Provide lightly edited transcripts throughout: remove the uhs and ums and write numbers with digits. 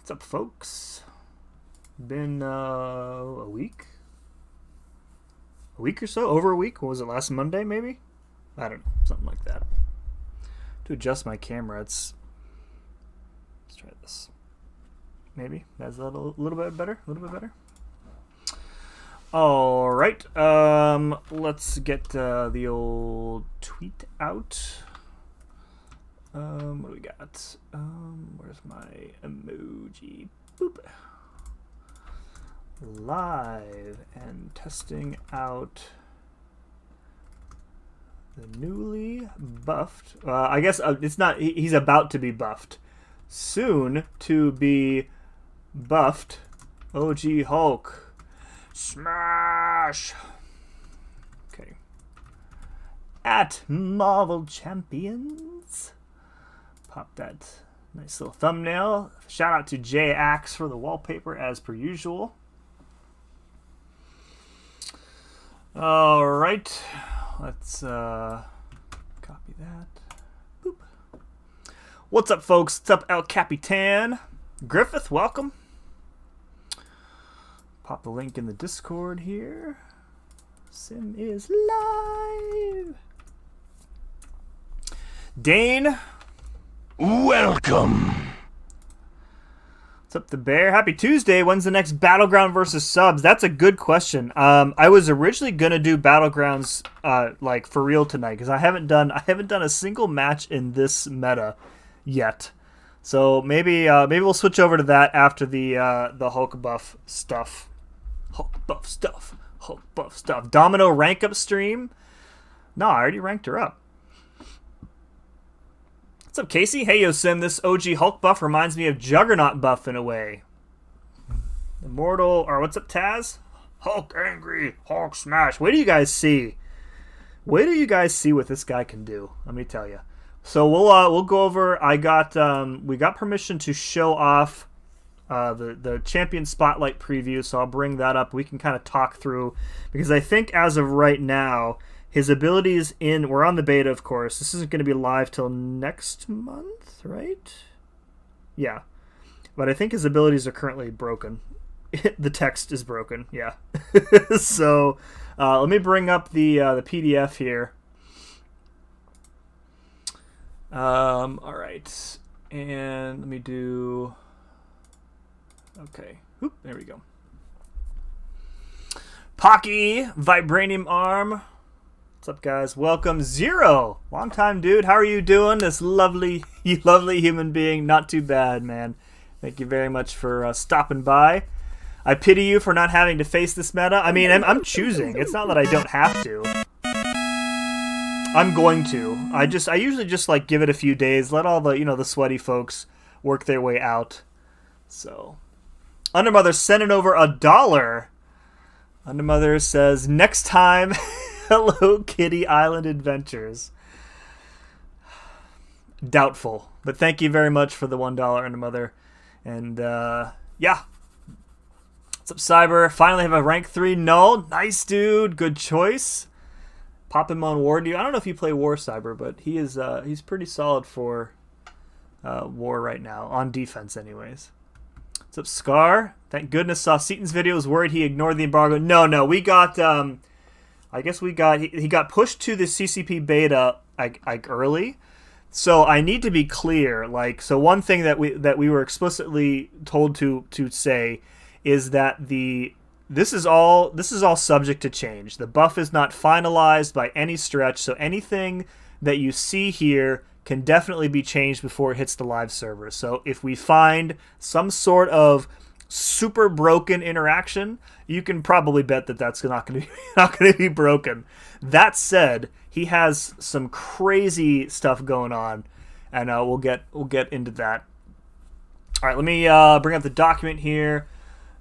What's up, folks? Been a week? A week or so? Over a week? What was it, last Monday, maybe? I don't know. Something like that. To adjust my camera, let's try this. Maybe. That's a little bit better? A little bit better? Alright. Let's get the old tweet out. What do we got? Where's my emoji? Boop. Live and testing out the newly buffed. I guess it's not. He's about to be buffed. Soon to be buffed. OG Hulk. Smash! Okay. At Marvel Champions. Pop that nice little thumbnail. Shout out to J Axe for the wallpaper as per usual. Alright. Let's copy that. Boop. What's up, folks? What's up, El Capitan? Griffith, welcome. Pop the link in the Discord here. Sim is live. Dane. Welcome. What's up, the bear? Happy Tuesday. When's the next Battleground versus subs? That's a good question. I was originally gonna do Battlegrounds like for real tonight because I haven't done a single match in this meta yet. So maybe we'll switch over to that after the Hulk buff stuff. Hulk buff stuff. Hulk buff stuff. Domino rank up stream? No, I already ranked her up. What's up, Casey? Hey, yo, Sim. This OG Hulk buff reminds me of Juggernaut buff in a way. Immortal, or what's up, Taz? Hulk angry, Hulk smash. Wait do you guys see? Wait do you guys see what this guy can do? Let me tell you. So we'll go over. We got permission to show off the champion spotlight preview, so I'll bring that up. We can kind of talk through because I think as of right now, his abilities we're on the beta, of course. This isn't going to be live till next month, right? Yeah. But I think his abilities are currently broken. The text is broken, yeah. So let me bring up the PDF here. All right. And let me do... Okay. Oop, there we go. Pocky, Vibranium Arm. What's up, guys? Welcome. Zero. Long time, dude. How are you doing? This lovely human being. Not too bad, man. Thank you very much for stopping by. I pity you for not having to face this meta. I mean, I'm choosing. It's not that I don't have to. I'm going to. I usually just like give it a few days. Let all the sweaty folks work their way out. So, Undermother sending over $1. Undermother says next time. Hello Kitty Island Adventures. Doubtful. But thank you very much for the $1 Undermother. And yeah. What's up, Cyber? Finally have a rank 3 null. Nice, dude. Good choice. Pop him on War. I don't know if you play War, Cyber, but he's pretty solid for War right now. On defense, anyways. What's up, Scar? Thank goodness saw Seaton's video. Was worried he ignored the embargo. No. We got... I guess he got pushed to the CCP beta like early, so I need to be clear. Like, so one thing that we were explicitly told to say is that this is all subject to change. The buff is not finalized by any stretch, so anything that you see here can definitely be changed before it hits the live server. So if we find some sort of super broken interaction, you can probably bet that that's not going to be broken. That said, he has some crazy stuff going on, and we'll get into that. All right, let me bring up the document here.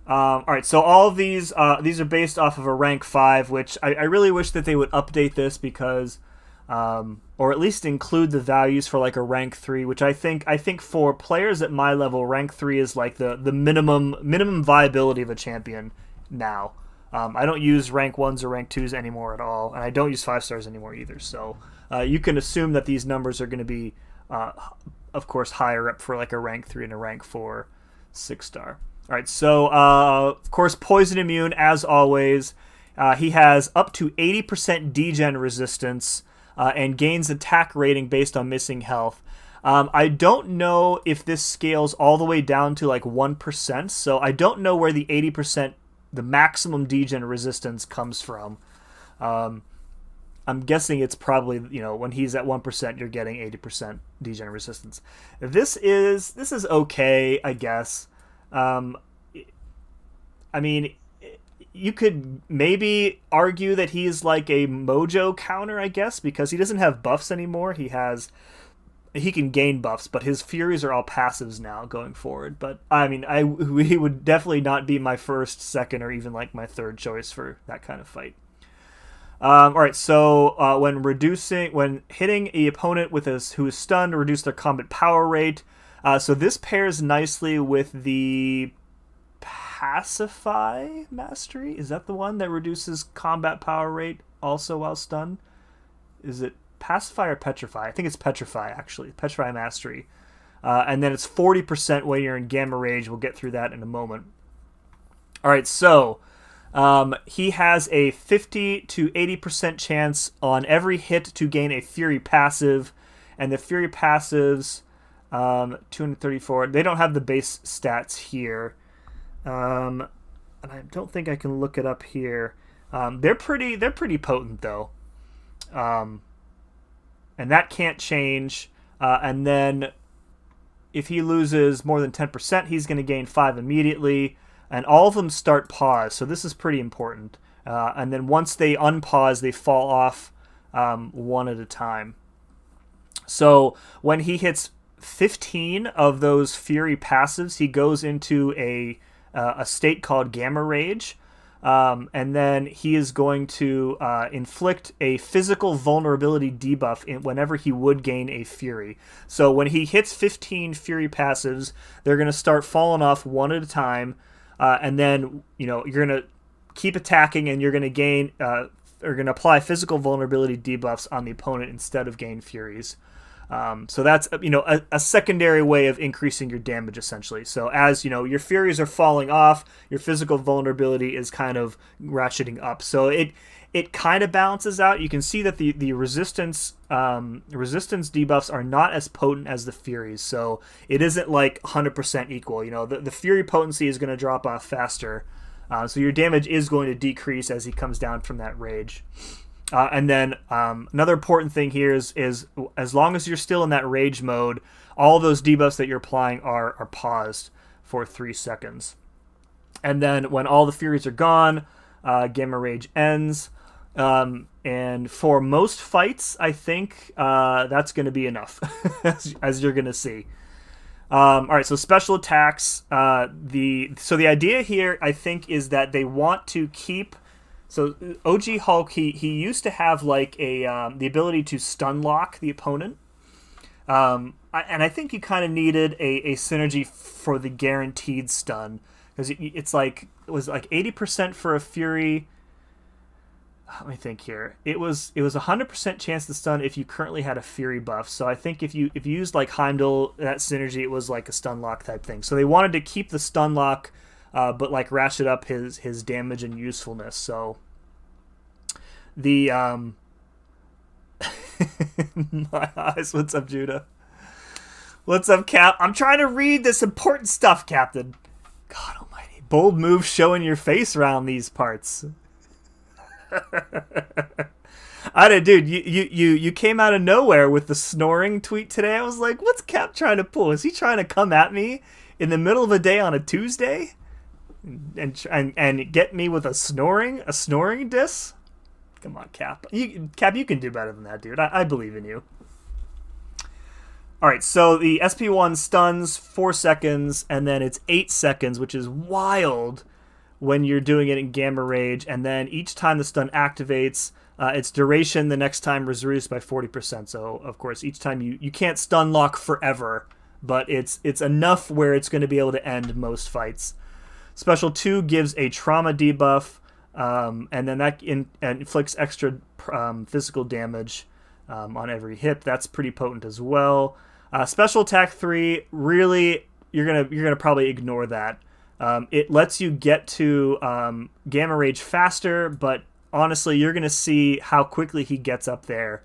All right, so all of these are based off of a rank 5, which I really wish that they would update this because, or at least include the values for like a rank 3, which I think for players at my level, rank 3 is like the minimum viability of a champion now. I don't use rank 1s or rank 2s anymore at all, and I don't use 5 stars anymore either. So you can assume that these numbers are going to be, of course, higher up for like a rank 3 and a rank 4. 6-star. All right, so of course, poison immune as always. He has up to 80% degen resistance and gains attack rating based on missing health. I don't know if this scales all the way down to like 1%, so I don't know where the 80%, the maximum degen resistance comes from. I'm guessing it's probably, when he's at 1%, you're getting 80% degen resistance. This is okay, I guess. I mean, you could maybe argue that he's like a mojo counter, I guess, because he doesn't have buffs anymore. He can gain buffs, but his furies are all passives now going forward. But I mean, he would definitely not be my first, second, or even like my third choice for that kind of fight. All right, so when hitting a opponent who is stunned, reduce their combat power rate. So this pairs nicely with the Pacify Mastery. Is that the one that reduces combat power rate also while stunned? Is it Pacify or Petrify? I think it's Petrify, actually. Petrify Mastery. And then it's 40% when you're in Gamma Rage. We'll get through that in a moment. All right, so he has a 50 to 80% chance on every hit to gain a Fury passive. And the Fury passives, 234, they don't have the base stats here. And I don't think I can look it up here. They're pretty potent, though. And that can't change. And then if he loses more than 10%, he's going to gain 5 immediately. And all of them start pause, so this is pretty important. And then once they unpause, they fall off one at a time. So when he hits 15 of those Fury passives, he goes into a state called Gamma Rage. And then he is going to inflict a physical vulnerability debuff whenever he would gain a Fury. So when he hits 15 Fury passives, they're going to start falling off one at a time. And then, you're going to keep attacking and you're going to gain, or going to apply physical vulnerability debuffs on the opponent instead of gain Furies. So that's, a secondary way of increasing your damage, essentially. So as, your Furies are falling off, your physical vulnerability is kind of ratcheting up. So it kind of balances out. You can see that the resistance debuffs are not as potent as the Furies, so it isn't like 100% equal. The Fury potency is going to drop off faster, so your damage is going to decrease as he comes down from that rage. And then another important thing here is as long as you're still in that rage mode, all those debuffs that you're applying are paused for 3 seconds. And then when all the Furies are gone, Gamma Rage ends. And for most fights, I think that's going to be enough, as you're going to see. All right, so special attacks. The idea here, I think, is that they want to keep. So OG Hulk, he used to have like the ability to stun lock the opponent, and I think you kind of needed a synergy for the guaranteed stun, because it was like 80% for a Fury. Let me think here. It was 100% chance to stun if you currently had a Fury buff. So I think if you used like Heimdall, that synergy, it was like a stun lock type thing. So they wanted to keep the stun lock, but like ratchet up his damage and usefulness. So the my eyes. What's up, Judah? What's up, Cap? I'm trying to read this important stuff, Captain. God almighty. Bold move showing your face around these parts. I did, dude. You came out of nowhere with the snoring tweet today. I was like, what's Cap trying to pull? Is he trying to come at me in the middle of a day on a Tuesday and get me with a snoring diss? Come on, Cap. You can do better than that, dude. I believe in you. All right, so the SP1 stuns 4 seconds, and then it's 8 seconds, which is wild when you're doing it in Gamma Rage, and then each time the stun activates, its duration the next time is reduced by 40%. So, of course, each time you can't stun lock forever, but it's enough where it's going to be able to end most fights. Special 2 gives a trauma debuff, and then that inflicts extra physical damage on every hit. That's pretty potent as well. Special attack 3, really you're gonna probably ignore that. It lets you get to Gamma Rage faster, but honestly, you're gonna see how quickly he gets up there.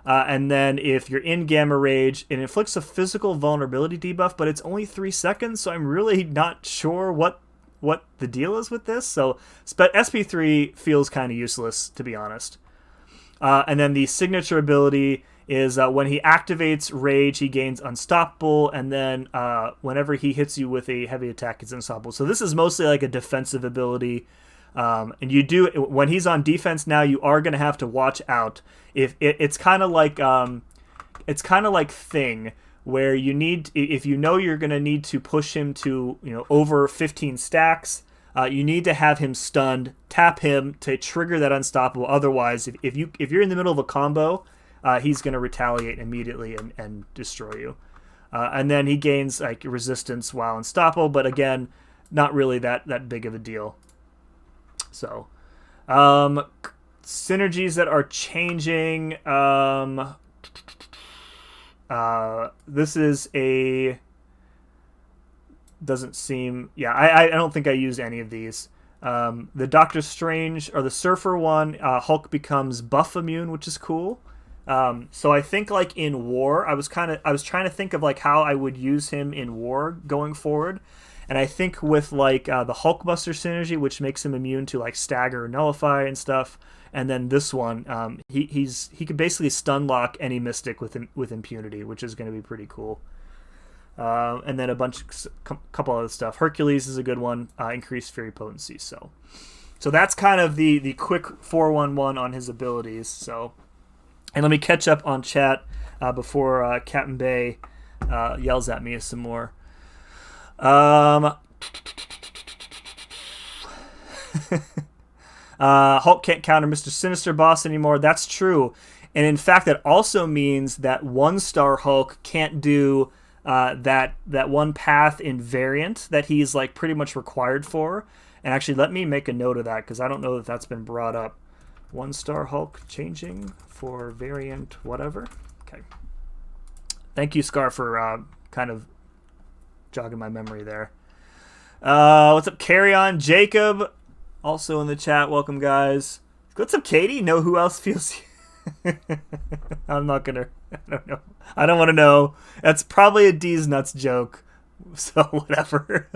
And then if you're in Gamma Rage, it inflicts a physical vulnerability debuff, but it's only 3 seconds, so I'm really not sure what the deal is with this. So SP3 feels kind of useless, to be honest. And then the signature ability is when he activates Rage, he gains Unstoppable, and then whenever he hits you with a heavy attack, it's Unstoppable. So this is mostly like a defensive ability. And you do, when he's on defense now, you are going to have to watch out. If it's kind of like Thing, where you need, if you know you're going to need to push him to, over 15 stacks, you need to have him stunned, tap him to trigger that Unstoppable. Otherwise, if you're in the middle of a combo, he's going to retaliate immediately and destroy you. And then he gains like resistance while Unstoppable, but again, not really that big of a deal. So, synergies that are changing. This is a... Doesn't seem... Yeah, I don't think I used any of these. The Doctor Strange, or the Surfer one, Hulk becomes buff immune, which is cool. So I think like in War, I was trying to think of like how I would use him in War going forward. And I think with like the Hulkbuster synergy, which makes him immune to like Stagger or Nullify and stuff, and then this one, he could basically stun lock any Mystic with impunity, which is going to be pretty cool. And then couple other stuff. Hercules is a good one. Increased Fury Potency. So that's kind of the quick 4-1-1 on his abilities. So, and let me catch up on chat before Captain Bay yells at me some more. Hulk can't counter Mr. Sinister Boss anymore. That's true. And in fact, that also means that 1-star Hulk can't do that one path in variant that he's like pretty much required for. And actually, let me make a note of that because I don't know that that's been brought up. 1-star Hulk changing for variant whatever. Okay. Thank you, Scar, for kind of jogging my memory there. What's up, Carry On Jacob? Also in the chat. Welcome, guys. What's up, Katie? Know who else feels... I'm not gonna... I don't know. I don't want to know. That's probably a D's Nuts joke. So, whatever.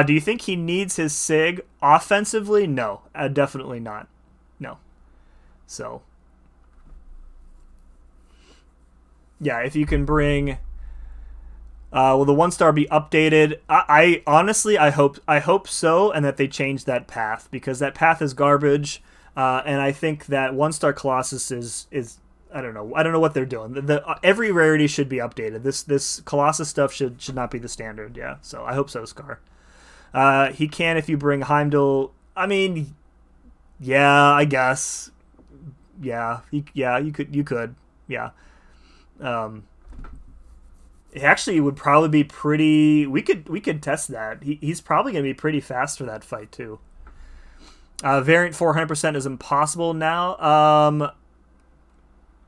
Do you think he needs his SIG offensively? No. Definitely not. No. So... Yeah, if you can bring... will the 1-star be updated? I honestly, I hope so, and that they change that path, because that path is garbage. And I think that 1-star Colossus is I don't know what they're doing. Every rarity should be updated. This Colossus stuff should not be the standard. Yeah, so I hope so, Scar. He can if you bring Heimdall. I mean, yeah, I guess. Yeah, you could. Yeah. It actually would probably be pretty... We could test that. He's probably going to be pretty fast for that fight, too. Variant 400% is impossible now.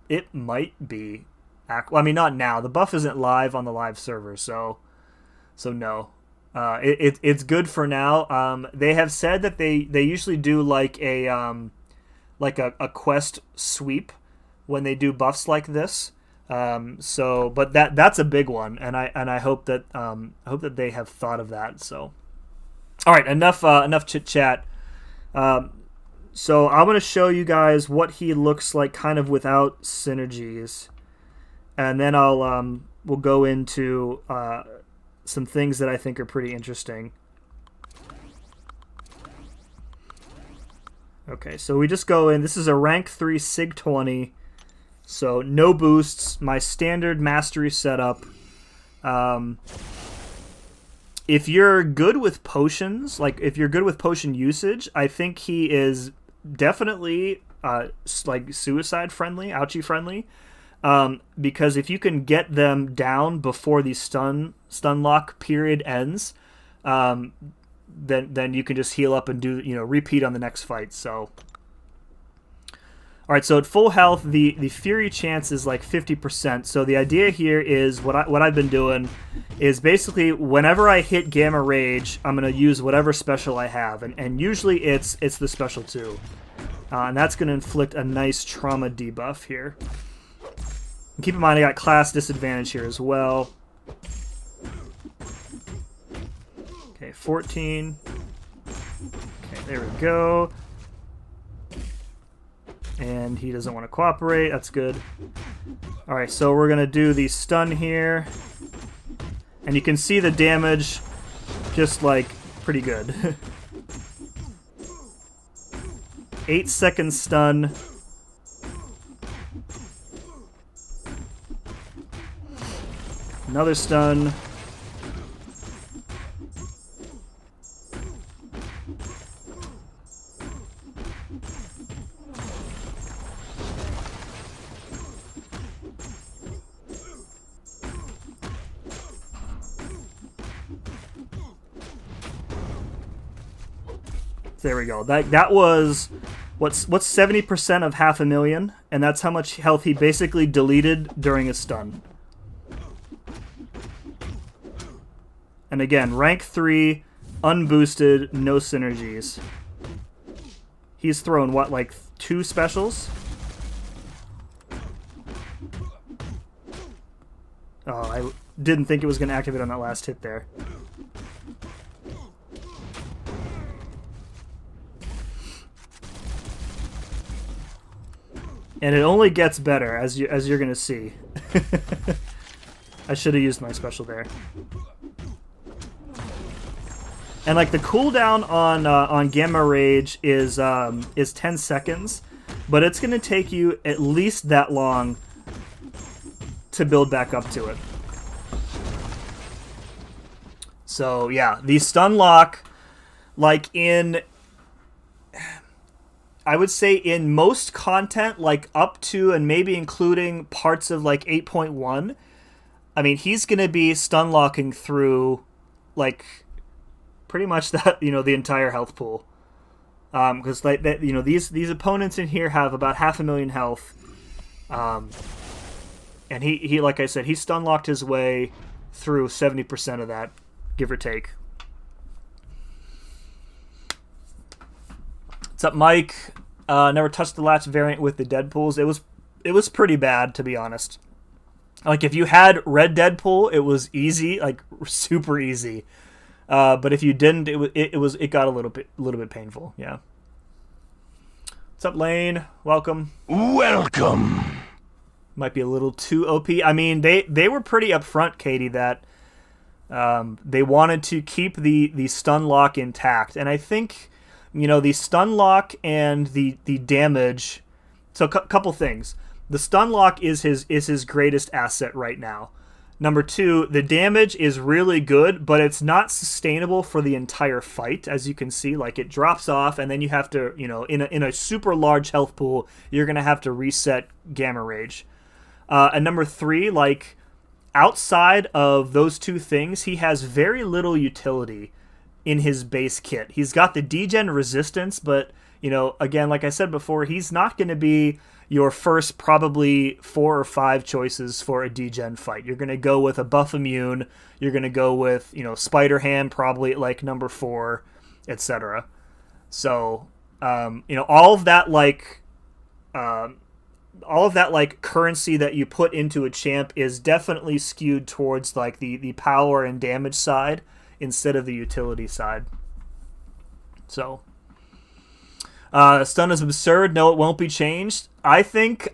It might be. I mean, not now. The buff isn't live on the live server, so no. It's good for now. They have said that they usually do like a quest sweep when they do buffs like this. But that's a big one, and I hope that they have thought of that. So, all right, enough chit chat. So I'm gonna show you guys what he looks like, kind of without synergies, and then we'll go into some things that I think are pretty interesting. Okay, so we just go in. This is a rank 3 Sig 20. So no boosts, my standard mastery setup. If you're good with potions, like if you're good with potion usage, I think he is definitely like suicide friendly, ouchie friendly. Because if you can get them down before the stun lock period ends, then you can just heal up and do repeat on the next fight. So. All right, so at full health, the Fury chance is like 50%. So the idea here is what I've been doing is basically whenever I hit Gamma Rage, I'm gonna use whatever special I have, and usually it's the special 2, and that's gonna inflict a nice trauma debuff here. And keep in mind I got class disadvantage here as well. Okay, 14. Okay, there we go. And he doesn't want to cooperate. That's good. Alright, so we're going to do the stun here. And you can see the damage just, like, pretty good. 8-second stun. Another stun. There we go. That was what's 70% of 500,000, and that's how much health he basically deleted during a stun. And again, rank 3, unboosted, no synergies. He's thrown what, like 2 specials? Oh, I didn't think it was going to activate on that last hit there. And it only gets better, as you're gonna see. I should have used my special there. And like the cooldown on Gamma Rage is 10 seconds, but it's gonna take you at least that long to build back up to it. So yeah, the stun lock, like in, I would say in most content, like up to and maybe including parts of like 8.1, I mean, he's going to be stun locking through like pretty much that, the entire health pool. Because like that, these opponents in here have about 500,000 health. And he like I said, he stun locked his way through 70% of that, give or take. What's up, Mike? Never touched the last variant with the Deadpools. It was pretty bad, to be honest. Like if you had red Deadpool, it was easy, like super easy. But if you didn't, it got a little bit painful. Yeah. What's up, Lane? Welcome. Welcome. Might be a little too OP. I mean, they were pretty upfront, Katie, that they wanted to keep the stun lock intact, and I think. The stun lock and the damage. So couple things. The stun lock is his greatest asset right now. Number 2, the damage is really good, but it's not sustainable for the entire fight. As you can see, like it drops off, and then you have to, in a super large health pool, you're gonna have to reset Gamma Rage. And number 3, like outside of those 2 things, he has very little utility in his base kit. He's got the degen resistance, but again, like I said before, he's not going to be your first probably 4 or 5 choices for a degen fight. You're going to go with a buff immune, you're going to go with Spider Hand probably at like number 4, etc. So all of that currency that you put into a champ is definitely skewed towards like the power and damage side instead of the utility side. So, stun is absurd. No, it won't be changed. I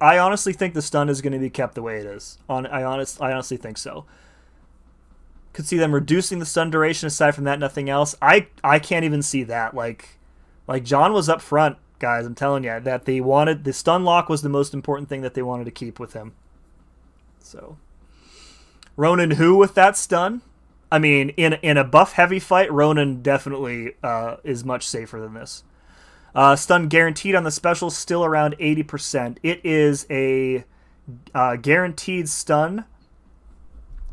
honestly think the stun is going to be kept the way it is. I honestly think so. Could see them reducing the stun duration. Aside from that, nothing else. I can't even see that. Like John was up front, guys. I'm telling you that they wanted the stun lock was the most important thing that they wanted to keep with him. So, Ronin who with that stun? I mean, in a buff-heavy fight, Ronin definitely is much safer than this. Stun guaranteed on the special, still around 80%. It is a guaranteed stun.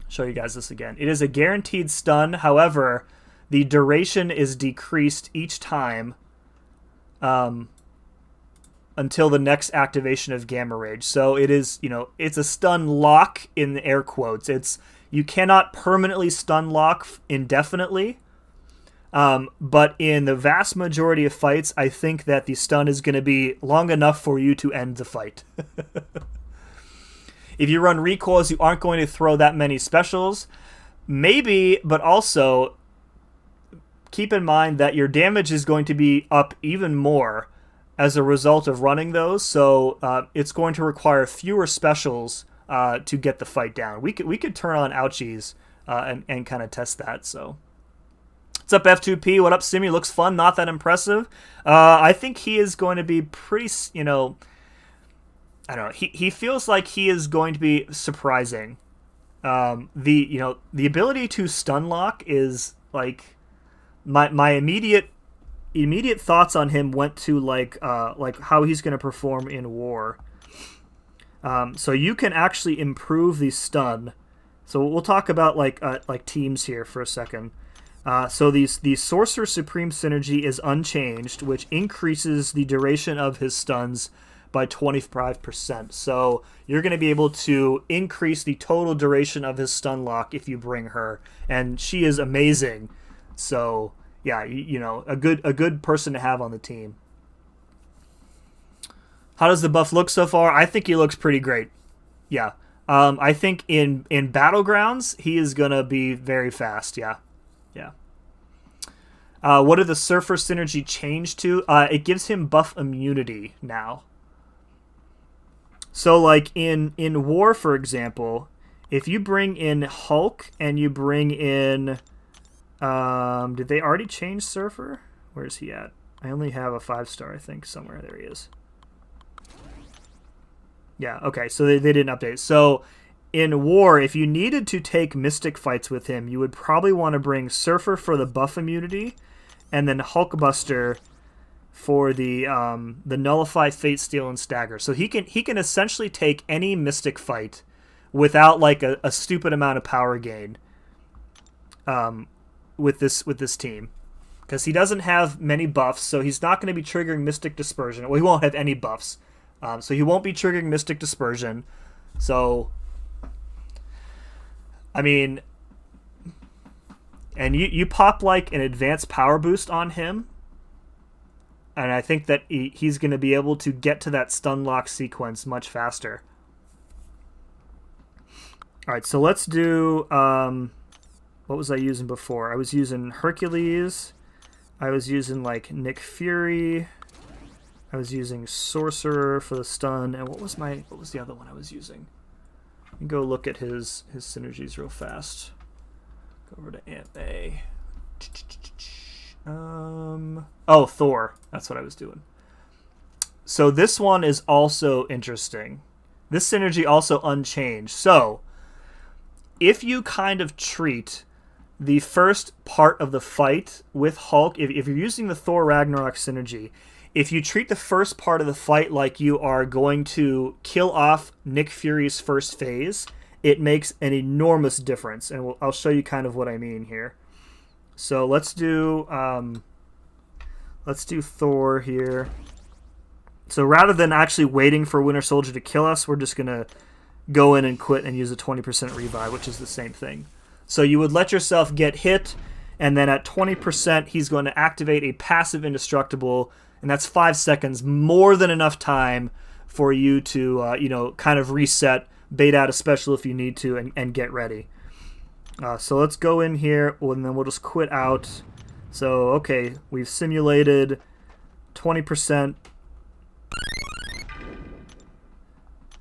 Show you guys this again. It is a guaranteed stun. However, the duration is decreased each time. until the next activation of Gamma Rage. So it is, it's a stun lock in air quotes. You cannot permanently stun lock indefinitely. But in the vast majority of fights, I think that the stun is going to be long enough for you to end the fight. If you run recoils, you aren't going to throw that many specials. Maybe, but also keep in mind that your damage is going to be up even more as a result of running those. So it's going to require fewer specials to get the fight down. We could turn on ouchies and kind of test that. So what's up, F2P? What up, Simi? Looks fun. Not that impressive. I think he is going to be pretty. I don't know. He feels like he is going to be surprising. The ability to stun lock is like my immediate thoughts on him went to like how he's going to perform in war. So you can actually improve the stun. So we'll talk about like teams here for a second. So the Sorcerer Supreme synergy is unchanged, which increases the duration of his stuns by 25%. So you're going to be able to increase the total duration of his stun lock if you bring her, and she is amazing. So yeah, a good person to have on the team. How does the buff look so far? I think he looks pretty great. Yeah. I think in Battlegrounds he is going to be very fast. Yeah. What did the Surfer synergy change to? It gives him buff immunity now. So like in War, for example, if you bring in Hulk and you bring in... did they already change Surfer? Where's he at? I only have a 5-star, I think, somewhere. There he is. Yeah, okay, so they didn't update. So in War, if you needed to take Mystic fights with him, you would probably want to bring Surfer for the buff immunity, and then Hulkbuster for the Nullify, Fate Steal, and Stagger. So he can essentially take any Mystic fight without like a stupid amount of power gain with this team. Because he doesn't have many buffs, so he's not going to be triggering Mystic Dispersion. Well, he won't have any buffs. So he won't be triggering Mystic Dispersion. So, I mean, and you pop like an advanced power boost on him, and I think that he's going to be able to get to that stun lock sequence much faster. All right, so let's do... what was I using before? I was using Hercules. I was using like Nick Fury. I was using Sorcerer for the stun. And what was the other one I was using? You can go look at his synergies real fast. Go over to Amp A. Thor. That's what I was doing. So this one is also interesting. This synergy also unchanged. So if you kind of treat the first part of the fight with Hulk, if you're using the Thor Ragnarok synergy, if you treat the first part of the fight like you are going to kill off Nick Fury's first phase, it makes an enormous difference. And I'll show you kind of what I mean here. So let's do Thor here. So rather than actually waiting for Winter Soldier to kill us, we're just going to go in and quit and use a 20% revive, which is the same thing. So you would let yourself get hit, and then at 20%, he's going to activate a passive indestructible, and that's 5 seconds, more than enough time for you to, kind of reset, bait out a special if you need to, and get ready. So let's go in here, and then we'll just quit out. So, okay, we've simulated 20%.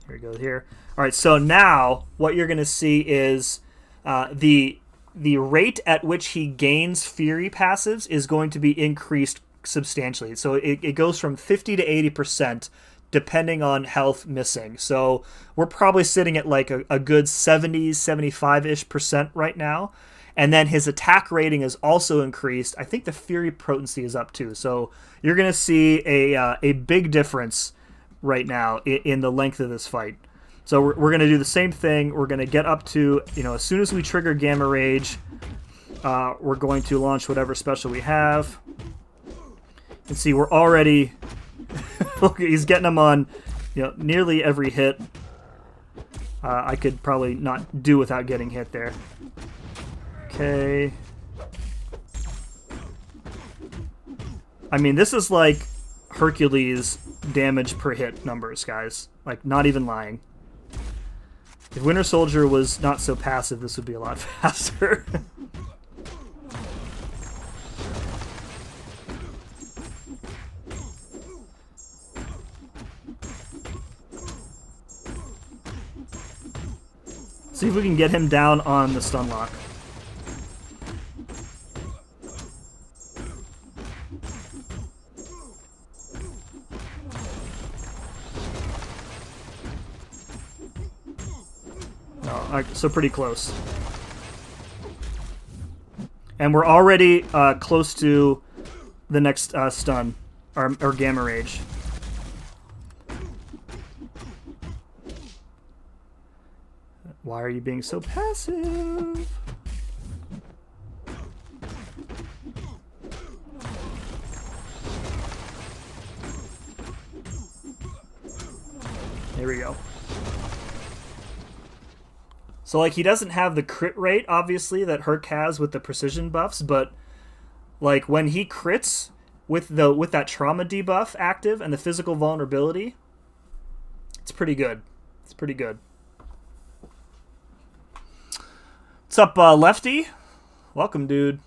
Here we go here. All right, so now what you're going to see is the rate at which he gains Fury passives is going to be increased substantially. So it goes from 50 to 80% depending on health missing. So we're probably sitting at like a good 70, 75-ish% right now. And then his attack rating is also increased. I think the Fury potency is up too. So you're going to see a big difference right now in the length of this fight. So we're going to do the same thing. We're going to get up to, as soon as we trigger Gamma Rage, we're going to launch whatever special we have. You can see we're already Look, he's getting him on, nearly every hit. I could probably not do without getting hit there. Okay. I mean, this is like Hercules damage per hit numbers, guys. Like, not even lying. If Winter Soldier was not so passive, this would be a lot faster. See if we can get him down on the stun lock. So pretty close. And we're already close to the next stun, or Gamma Rage. Why are you being so passive? There we go. So, like, he doesn't have the crit rate, obviously, that Herc has with the precision buffs, but, like, when he crits with that trauma debuff active and the physical vulnerability, it's pretty good. It's pretty good. What's up, Lefty? Welcome, dude.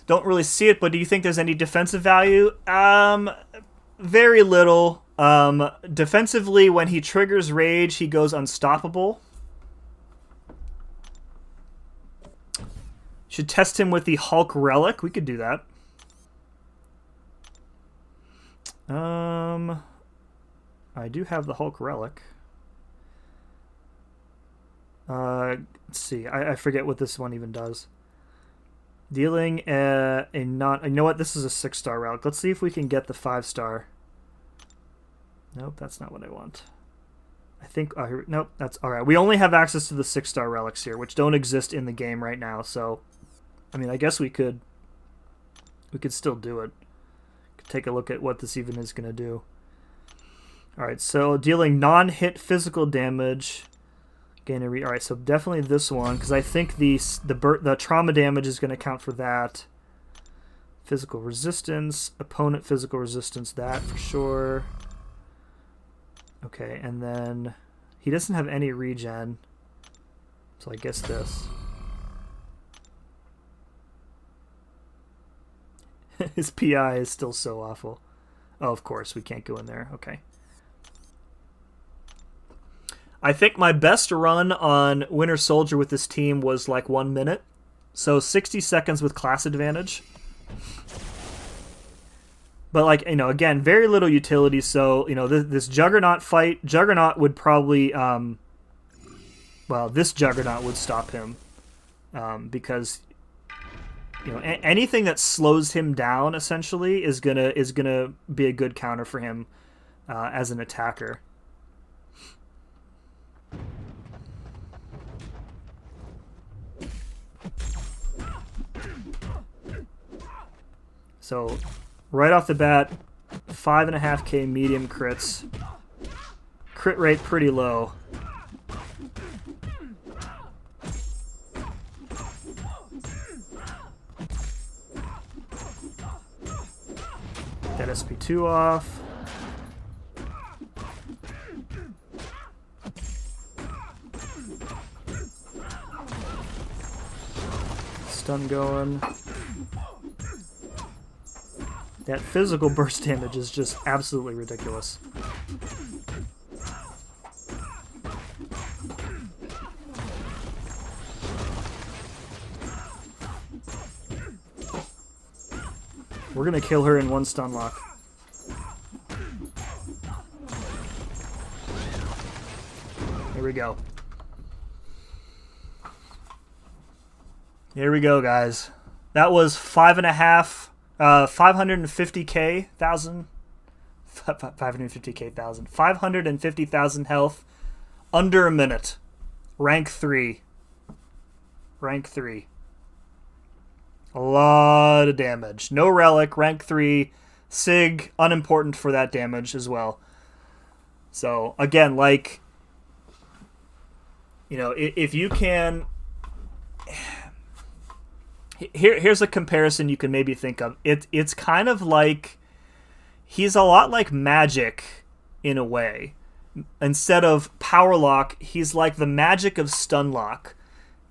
Don't really see it, but do you think there's any defensive value? Very little. Defensively, when he triggers rage, he goes unstoppable. Should test him with the Hulk Relic. We could do that. I do have the Hulk Relic. Let's see. I forget what this one even does. Dealing a non... You know what? This is a 6-star relic. Let's see if we can get the 5-star. Nope, that's not what I want. I think... nope, that's... Alright, we only have access to the 6-star relics here, which don't exist in the game right now, so... I mean, I guess we could... We could still do it. Could take a look at what this even is going to do. Alright, so dealing non-hit physical damage... Alright, so definitely this one, because I think the trauma damage is going to count for that. Physical resistance, opponent physical resistance, that for sure. Okay, and then he doesn't have any regen, so I guess this. His PI is still so awful. Oh, of course, we can't go in there. Okay. I think my best run on Winter Soldier with this team was like 1 minute. So 60 seconds with class advantage. But, like, again, very little utility. So, this Juggernaut fight, Juggernaut would probably, this Juggernaut would stop him. Because, anything that slows him down, essentially, is gonna be a good counter for him as an attacker. So, right off the bat, 5.5k medium crits. Crit rate pretty low. Get SP2 off. Stun going. That physical burst damage is just absolutely ridiculous. We're gonna kill her in one stun lock. Here we go. Here we go, guys. That was 5.5... 550,000 health under a minute. Rank 3. Rank 3. A lot of damage. No relic. Rank 3. Sig, unimportant for that damage as well. So, again, like, you know, if you can... Here's a comparison you can maybe think of. It's kind of like... He's a lot like Magic in a way. Instead of Power Lock, he's like the Magic of Stun Lock.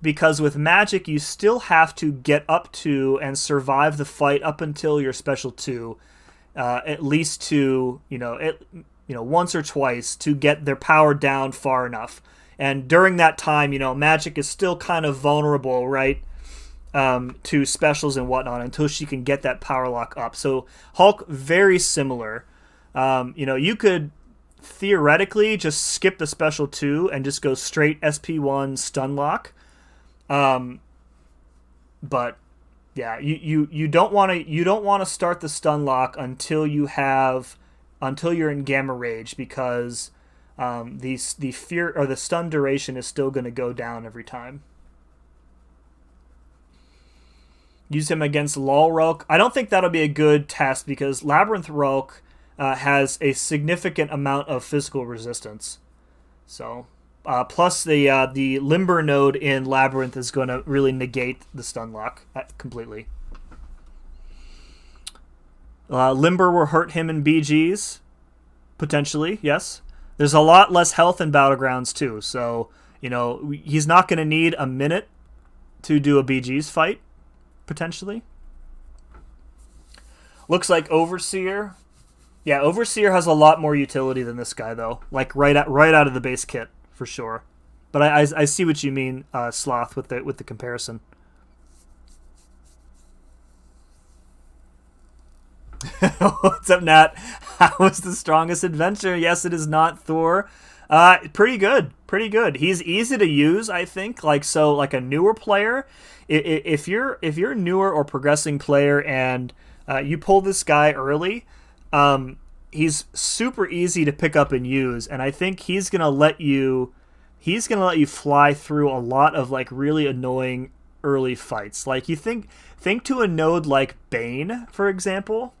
Because with Magic, you still have to get up to and survive the fight up until your special 2. At least to, once or twice to get their power down far enough. And during that time, Magic is still kind of vulnerable, right, to specials and whatnot until she can get that power lock up. So Hulk, very similar. You could theoretically just skip the special 2 and just go straight SP1 stun lock. But yeah, you don't want to start the stun lock until you're in Gamma Rage, because the fear or the stun duration is still going to go down every time. Use him against Lol Rolk. I don't think that'll be a good test because Labyrinth Rolk has a significant amount of physical resistance. So, plus the Limber node in Labyrinth is going to really negate the stun lock completely. Limber will hurt him in BGs, potentially, yes. There's a lot less health in Battlegrounds too, so, he's not going to need a minute to do a BGs fight, potentially. Looks like Overseer. Yeah, Overseer has a lot more utility than this guy, though. Like, right out of the base kit, for sure. But I see what you mean, Sloth, with the comparison. What's up, Nat? How is the strongest adventure? Yes, it is not Thor. Pretty good. He's easy to use, I think. Like a newer player, if you're a newer or progressing player and you pull this guy early, he's super easy to pick up and use, and I think he's gonna let you fly through a lot of like really annoying early fights. Like you think to a node like Bane, for example.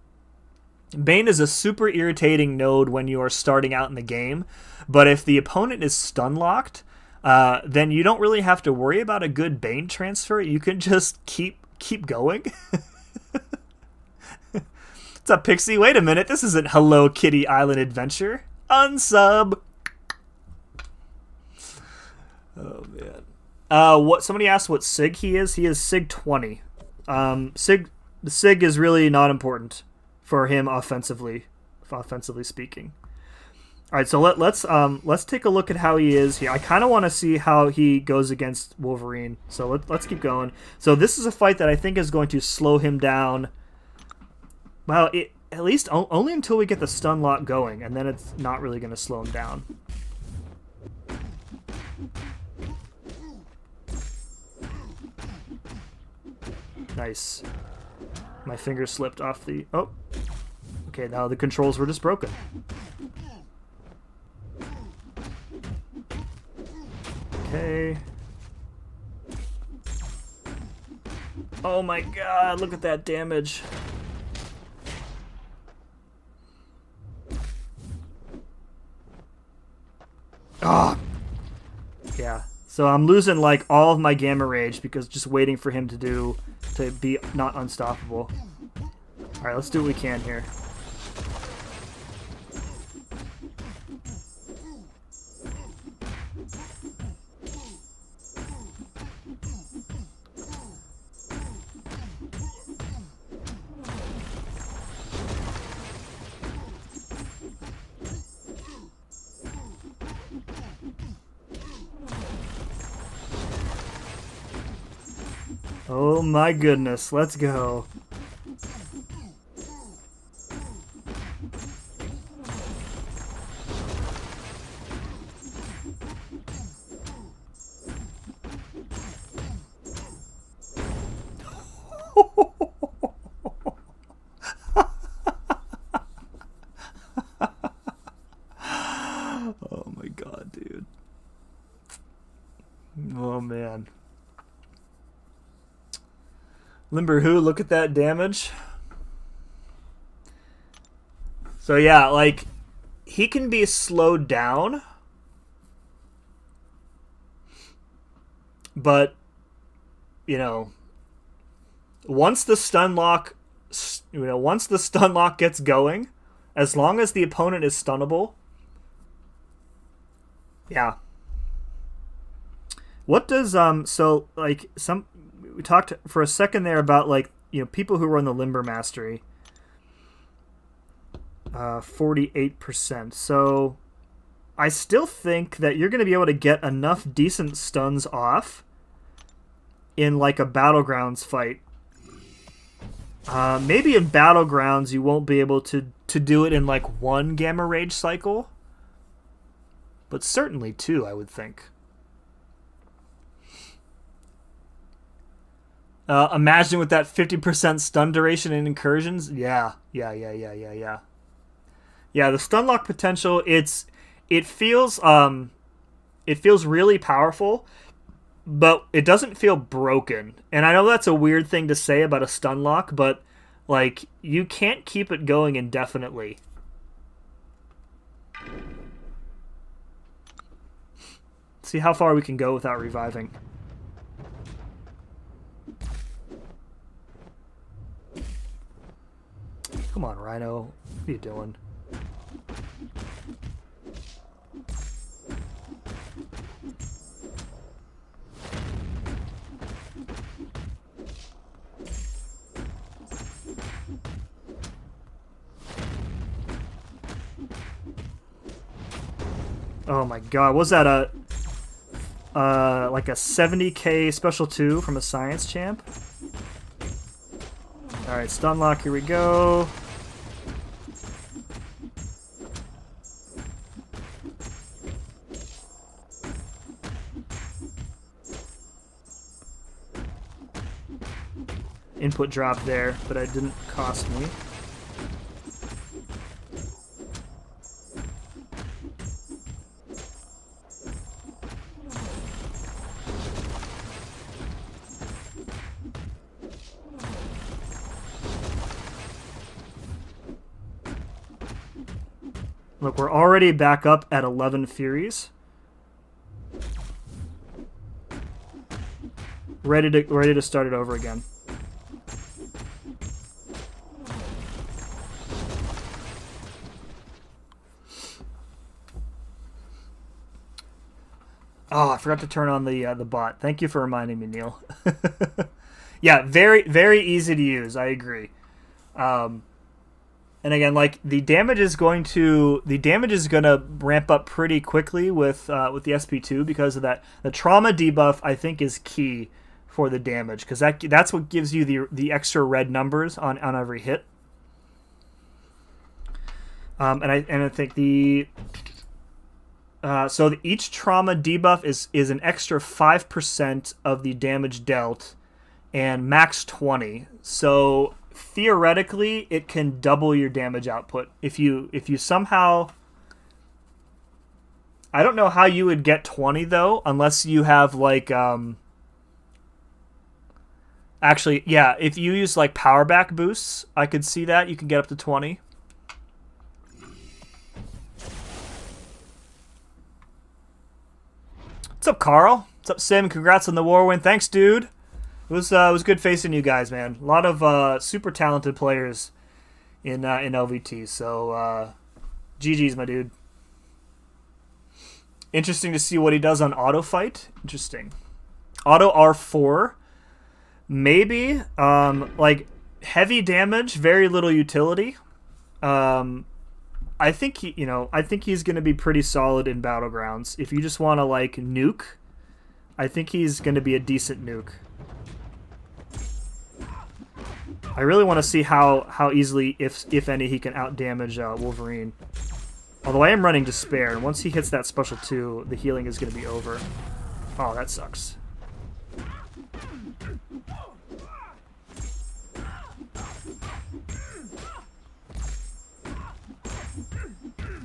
Bane is a super irritating node when you are starting out in the game, but if the opponent is stun locked, then you don't really have to worry about a good Bane transfer. You can just keep going. What's up, Pixie? Wait a minute, this isn't Hello Kitty Island Adventure. Unsub. Oh man. Somebody asked what Sig he is. He is Sig 20. The Sig is really not important for him offensively speaking. All right, so let's take a look at how he is here. I kind of want to see how he goes against Wolverine. So let's keep going. So this is a fight that I think is going to slow him down. Well, at least only until we get the stun lock going, and then it's not really going to slow him down. Nice. My finger slipped off the... Oh. Okay, now the controls were just broken. Okay. Oh my god, look at that damage. Ah. Yeah. So I'm losing like all of my Gamma Rage because just waiting for him to be not unstoppable. All right, let's do what we can here. Oh my goodness, let's go. Oh my god, dude. Oh man. Limber who? Look at that damage. So yeah, like, he can be slowed down, but, you know, once the stun lock gets going, as long as the opponent is stunnable, yeah. What does so like some we talked for a second there about, like, people who run the Limber Mastery. 48%. So I still think that you're going to be able to get enough decent stuns off in like a Battlegrounds fight. Maybe in Battlegrounds you won't be able to do it in like one Gamma Rage cycle, but certainly two, I would think. Imagine with that 50% stun duration in incursions. Yeah. Yeah, the stun lock potential, it feels really powerful, but it doesn't feel broken. And I know that's a weird thing to say about a stun lock, but like, you can't keep it going indefinitely. See how far we can go without reviving. Come on, Rhino. What are you doing? Oh my god, was that like a 70k special 2 from a science champ? Alright, stun lock, here we go. Input drop there, but it didn't cost me. Look, we're already back up at 11 Furies. Ready to start it over again. Oh, I forgot to turn on the bot. Thank you for reminding me, Neil. Yeah, very, very easy to use. I agree. And again, like, the damage is gonna ramp up pretty quickly with the SP2 because of that. The trauma debuff, I think, is key for the damage, because that's what gives you the extra red numbers on every hit. And I think the so each trauma debuff is an extra 5% of the damage dealt, and max 20. So theoretically, it can double your damage output if you somehow. I don't know how you would get 20 though, unless you have like Actually, yeah, if you use like power back boosts, I could see that you can get up to 20. What's up, Carl? What's up, Sim? Congrats on the war win. Thanks, dude. It was good facing you guys, man. A lot of super talented players in LVT. So GG's, my dude. Interesting to see what he does on auto fight. Interesting. Auto R4, maybe. Like heavy damage, very little utility. I think he's going to be pretty solid in Battlegrounds. If you just want to like nuke, I think he's going to be a decent nuke. I really want to see how easily, if any, he can outdamage Wolverine. Although I am running Despair, and once he hits that special 2, the healing is going to be over. Oh, that sucks.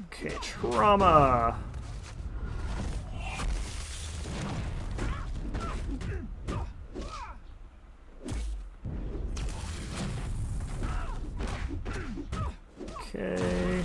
Okay, trauma. Okay.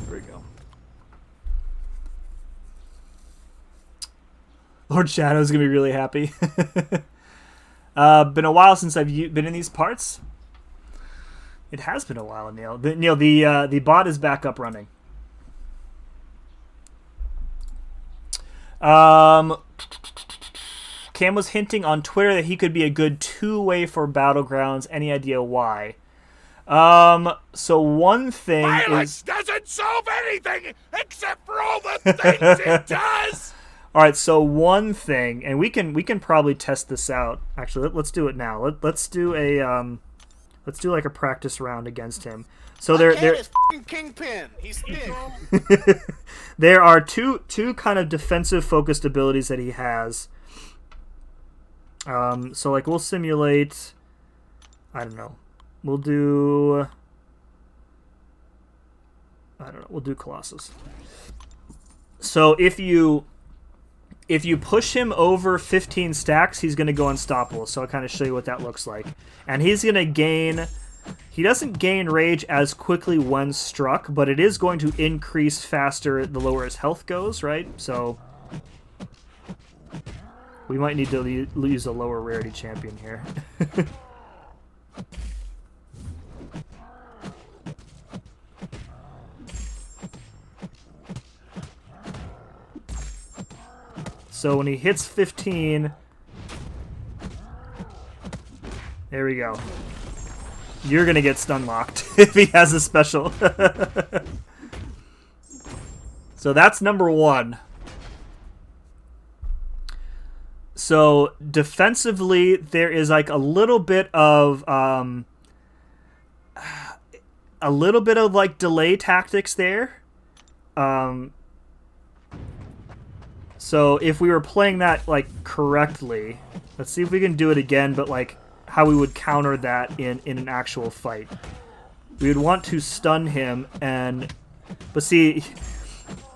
There we go. Lord Shadow's gonna be really happy. Been a while since I've been in these parts. It has been a while, Neil. The bot is back up running. Cam was hinting on Twitter that he could be a good two-way for Battlegrounds. Any idea why? So one thing Violence doesn't solve anything except for all the things it does. All right, so one thing, and we can probably test this out. Actually, let's do it now. Let's do like a practice round against him. So there is Kingpin. He's thin. there are two kind of defensive focused abilities that he has. So like we'll simulate. I don't know. We'll do Colossus. So if you push him over 15 stacks, he's going to go unstoppable. So I'll kind of show you what that looks like. And he's going to gain... He doesn't gain rage as quickly when struck, but it is going to increase faster the lower his health goes, right? So we might need to use a lower rarity champion here. So when he hits 15, there we go. You're going to get stun locked if he has a special. So that's number one. So defensively, there is like a little bit of like delay tactics there. So if we were playing that like correctly, let's see if we can do it again, but like how we would counter that in an actual fight. We would want to stun him, but see,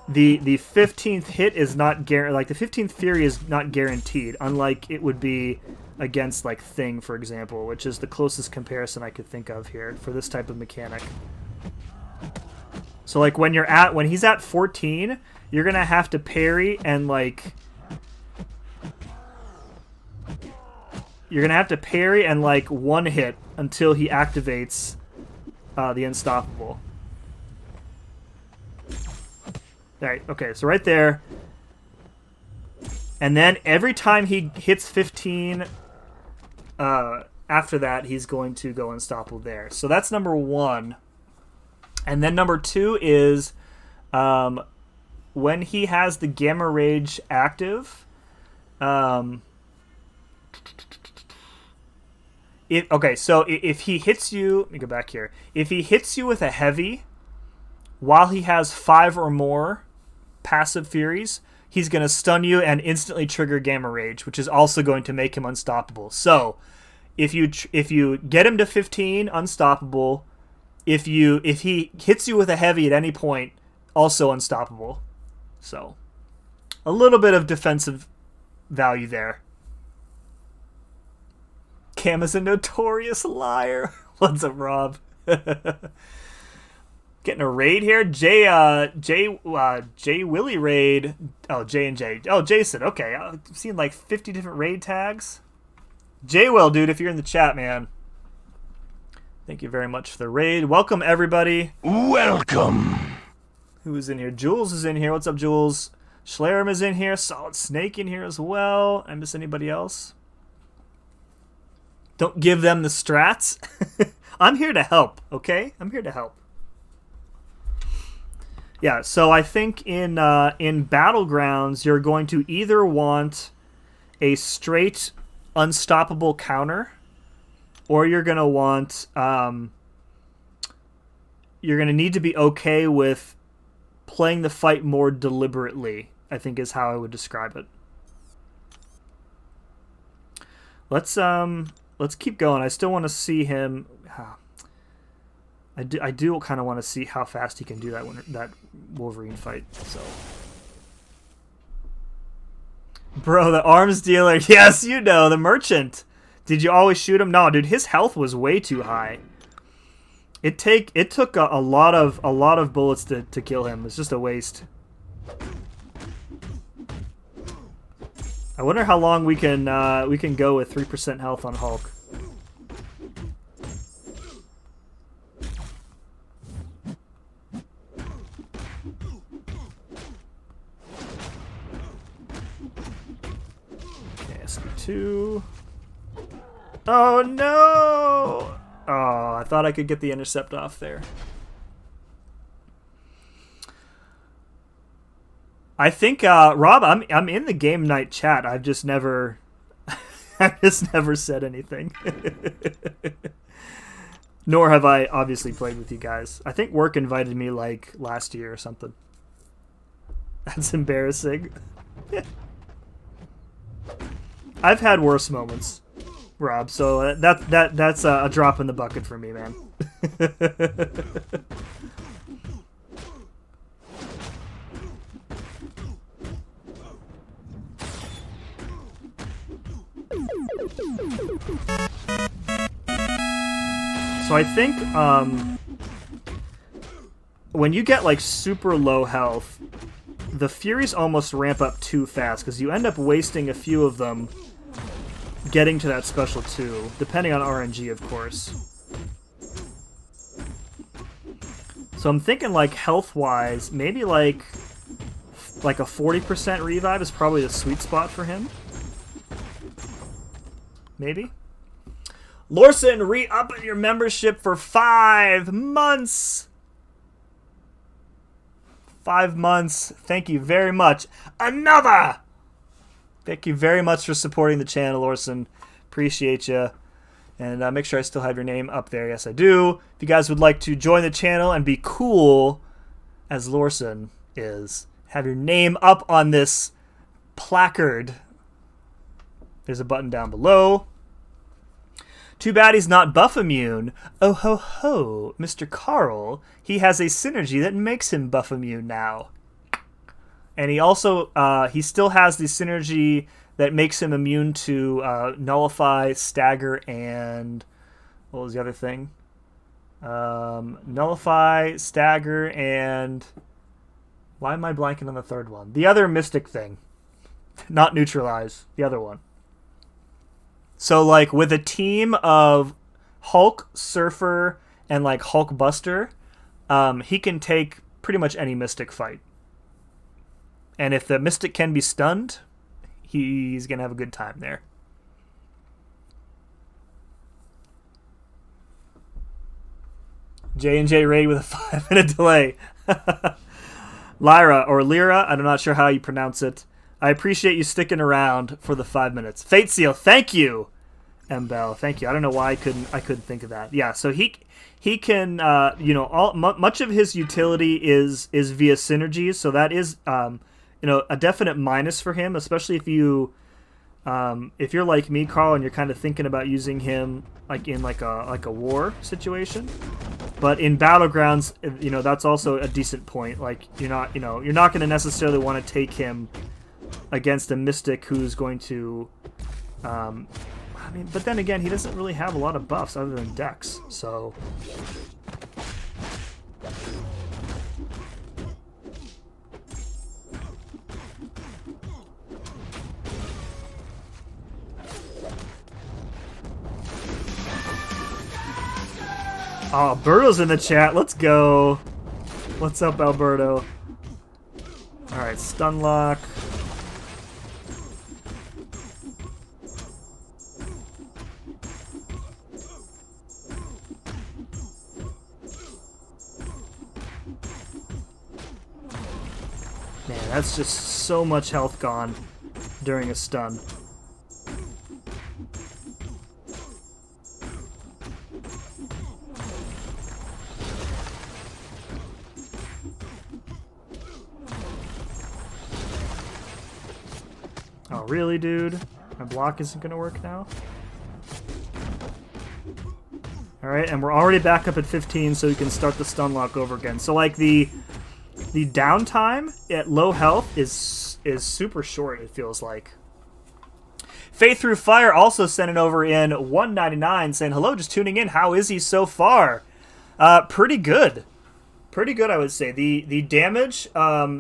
the 15th hit is not like the 15th Fury is not guaranteed, unlike it would be against like Thing, for example, which is the closest comparison I could think of here for this type of mechanic. So like when he's at 14, you're gonna have to parry and like one hit until he activates the unstoppable. Alright, okay, so right there. And then every time he hits 15, after that, he's going to go unstoppable there. So that's number one. And then number two is when he has the Gamma Rage active. If he hits you, let me go back here. If he hits you with a heavy, while he has 5 or more passive Furies, he's going to stun you and instantly trigger Gamma Rage, which is also going to make him unstoppable. So, if you get him to 15, unstoppable. If he hits you with a heavy at any point, also unstoppable. So, a little bit of defensive value there. Cam is a notorious liar. What's up, Rob? Getting a raid here. J Willie raid. Oh, J and J. Oh, Jason. Okay, I've seen like 50 different raid tags. J Will, dude, if you're in the chat, man. Thank you very much for the raid. Welcome, everybody. Welcome. Who is in here? Jules is in here. What's up, Jules? Schlerim is in here. Solid Snake in here as well. I miss anybody else? Don't give them the strats. I'm here to help, okay? I'm here to help. Yeah, so I think in Battlegrounds, you're going to either want a straight unstoppable counter, or you're going to want you're going to need to be okay with playing the fight more deliberately, I think is how I would describe it. Let's keep going. I still want to see him. I do kind of want to see how fast he can do that Wolverine fight. So, bro, the arms dealer. Yes, you know, the merchant. Did you always shoot him? No, dude, his health was way too high. It took a lot of bullets to kill him. It's just a waste. I wonder how long we can go with 3% health on Hulk. Okay, SP2. Oh no! Oh, I thought I could get the intercept off there. I think Rob, I'm in the game night chat. I've just never said anything. Nor have I obviously played with you guys. I think work invited me like last year or something. That's embarrassing. I've had worse moments, Rob, so that's a drop in the bucket for me, man. So I think when you get like super low health, the Furies almost ramp up too fast because you end up wasting a few of them getting to that special 2, depending on RNG, of course. So I'm thinking like health-wise, maybe like a 40% revive is probably the sweet spot for him. Maybe. Lorson, re-upping your membership for 5 months. 5 months. Thank you very much. Another! Thank you very much for supporting the channel, Lorson. Appreciate you. And make sure I still have your name up there. Yes, I do. If you guys would like to join the channel and be cool, as Lorson is, have your name up on this placard. There's a button down below. Too bad he's not buff immune. Oh ho ho, Mr. Carl. He has a synergy that makes him buff immune now. And he also, he still has the synergy that makes him immune to nullify, stagger, and what was the other thing? Nullify, stagger, and why am I blanking on the third one? The other mystic thing. Not neutralize, the other one. So, like, with a team of Hulk, Surfer, and, like, Hulk Buster, he can take pretty much any Mystic fight. And if the Mystic can be stunned, he's going to have a good time there. J&J raid with a 5-minute delay. Lyra, or Lyra, I'm not sure how you pronounce it. I appreciate you sticking around for the 5 minutes. Fate Seal, thank you, Mbell, thank you. I don't know why I couldn't think of that. Yeah, so he can much of his utility is via synergies, so that is a definite minus for him, especially if you're like me, Carl, and you're kind of thinking about using him like in like a war situation. But in battlegrounds, that's also a decent point. Like you're not going to necessarily want to take him against a Mystic who's going to, but then again, he doesn't really have a lot of buffs other than Dex, so. Oh, Alberto's in the chat. Let's go. What's up, Alberto? Alright, stun lock. Man, that's just so much health gone during a stun. Oh, really, dude? My block isn't going to work now? Alright, and we're already back up at 15, so we can start the stun lock over again. So, like, the downtime at low health is super short, it feels like. Faith Through Fire also sent it over in 199, saying, hello, just tuning in. How is he so far? Pretty good. Pretty good, I would say. The damage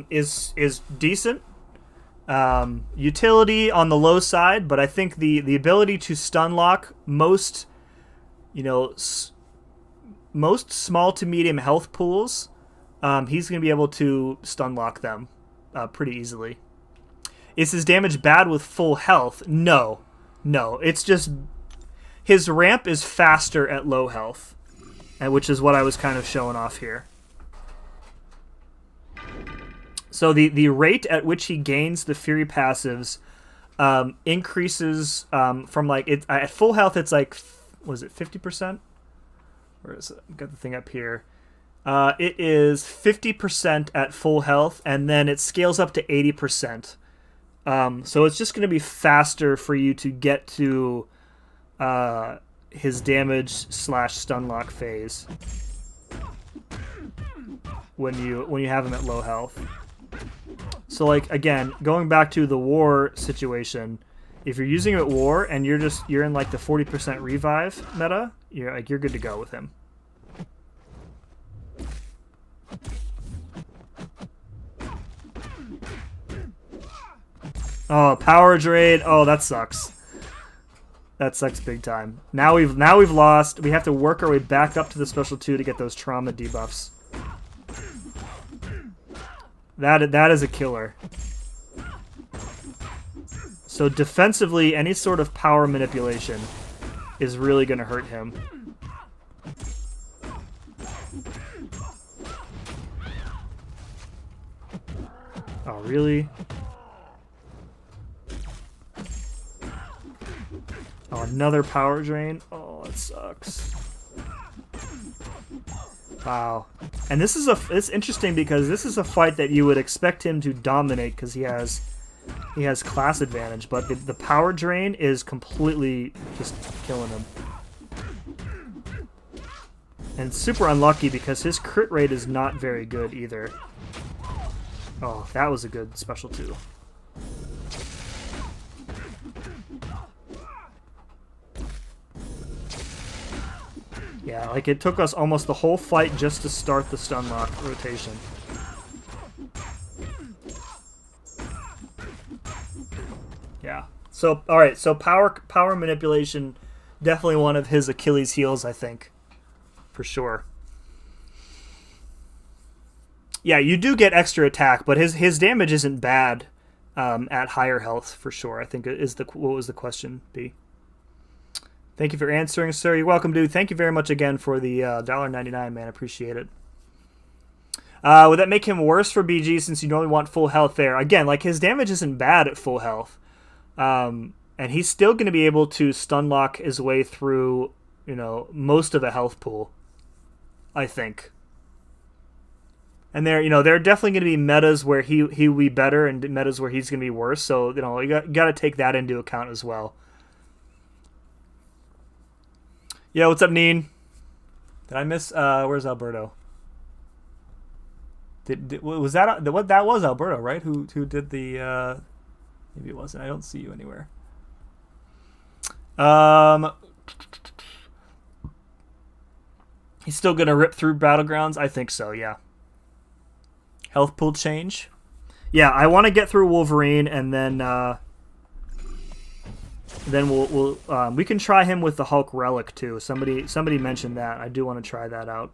is decent. Utility on the low side, but I think the ability to stun lock most, most small to medium health pools, he's going to be able to stun lock them pretty easily. Is his damage bad with full health? No. It's just his ramp is faster at low health, which is what I was kind of showing off here. So the rate at which he gains the Fury passives increases from like at full health. It's like, was it 50%? Where is it? I've got the thing up here. It is 50% at full health, and then it scales up to 80%. So it's just going to be faster for you to get to his damage / stun lock phase when you have him at low health. So, like, again, going back to the war situation, if you're using him at war and you're in like the 40% revive meta, you're good to go with him. Oh, power drain. Oh, that sucks. That sucks big time. Now we've lost. We have to work our way back up to the special 2 to get those trauma debuffs. That is a killer. So defensively, any sort of power manipulation is really going to hurt him. Oh, really? Oh, another power drain? Oh, it sucks. Wow. And it's interesting because this is a fight that you would expect him to dominate because he has class advantage, but the power drain is completely just killing him. And it's super unlucky because his crit rate is not very good either. Oh, that was a good special 2. Yeah, like it took us almost the whole fight just to start the stun lock rotation. Yeah. So, all right. So power manipulation, definitely one of his Achilles heels, I think, for sure. Yeah, you do get extra attack, but his damage isn't bad at higher health for sure. I think what was the question, B? Thank you for answering, sir. You're welcome, dude. Thank you very much again for the $1.99, man. Appreciate it. Would that make him worse for BG since you normally want full health there? Again, like his damage isn't bad at full health. And he's still going to be able to stun lock his way through, most of a health pool, I think. And there are definitely going to be metas where he will be better and metas where he's going to be worse. So, you got to take that into account as well. Yo, what's up, Neen? Did I miss? Where's Alberto? Was that what that was? Alberto, right? Who did the? Maybe it wasn't. I don't see you anywhere. He's still gonna rip through Battlegrounds. I think so. Yeah. Health pool change. Yeah, I want to get through Wolverine and then we'll we can try him with the Hulk Relic too. Somebody mentioned that. I do want to try that out.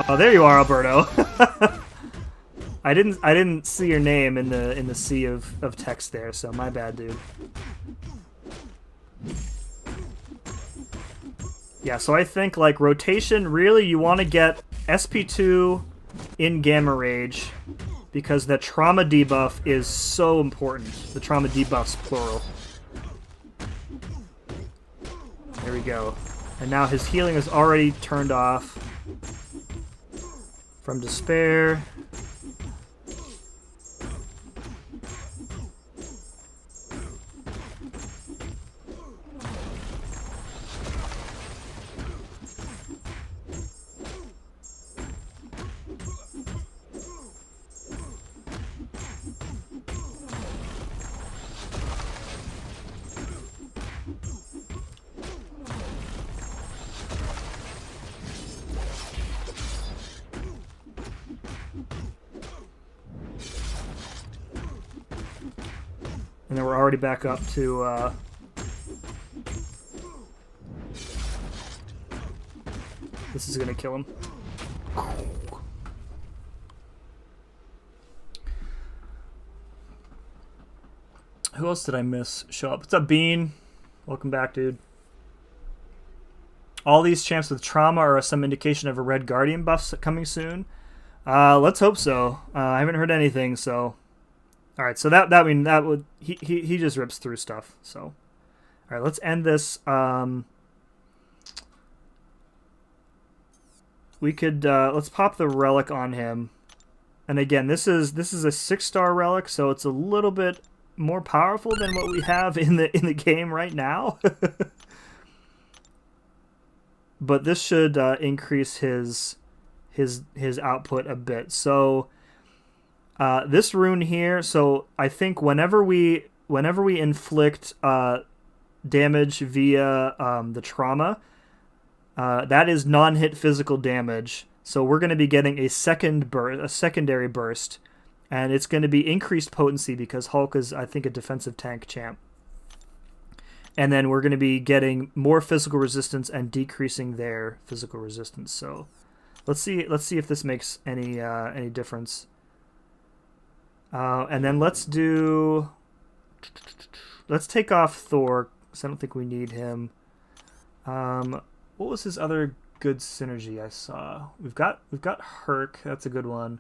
Oh, there you are, Alberto. I didn't see your name in the sea of text there, so my bad, dude. Yeah, so I think like rotation, really you want to get SP2 in Gamma Rage because the trauma debuff is so important. The trauma debuffs, plural. There we go. And now his healing is already turned off. from despair. And then we're already back up to this is gonna kill him. Who else did I miss show up? What's up, Bean? Welcome back, dude. All these champs with trauma are some indication of a Red Guardian buff coming soon. Let's hope so. I haven't heard anything, so. All right, so that would he just rips through stuff. So, all right, let's end this. We could let's pop the relic on him, and again, this is a 6-star relic, so it's a little bit more powerful than what we have in the game right now. But this should increase his output a bit. So. This rune here, so I think whenever we inflict damage via the trauma, that is non-hit physical damage. So we're going to be getting a secondary burst, and it's going to be increased potency because Hulk is, I think, a defensive tank champ. And then we're going to be getting more physical resistance and decreasing their physical resistance. So let's see if this makes any difference. And then let's take off Thor, because I don't think we need him. What was his other good synergy I saw? We've got Herc, that's a good one.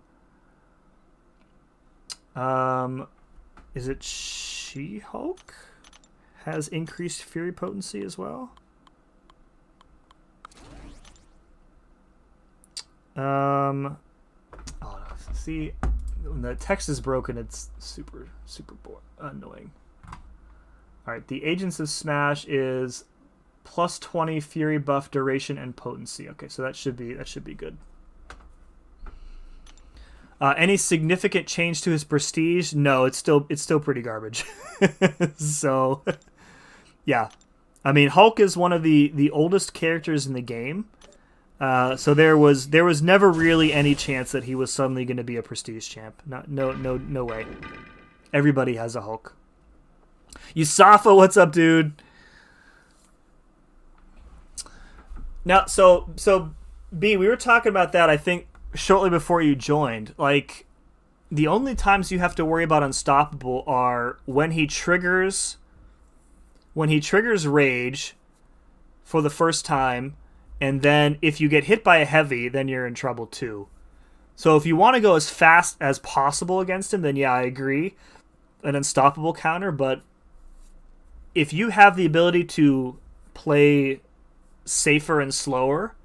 Is it She-Hulk? Has increased Fury potency as well? Oh, see, when the text is broken, it's super annoying. All right, the Agents of Smash is plus 20 Fury buff, duration, and potency. Okay, so that should be good. Any significant change to his prestige? No, it's still pretty garbage. So, yeah, I mean, Hulk is one of the oldest characters in the game. So there was never really any chance that he was suddenly going to be a prestige champ. No way. Everybody has a Hulk. Yusafa, what's up, dude? Now, so B, we were talking about that, I think, shortly before you joined. Like, the only times you have to worry about Unstoppable are when he triggers Rage for the first time. And then if you get hit by a heavy, then you're in trouble too. So if you want to go as fast as possible against him, then yeah, I agree. An unstoppable counter. But if you have the ability to play safer and slower,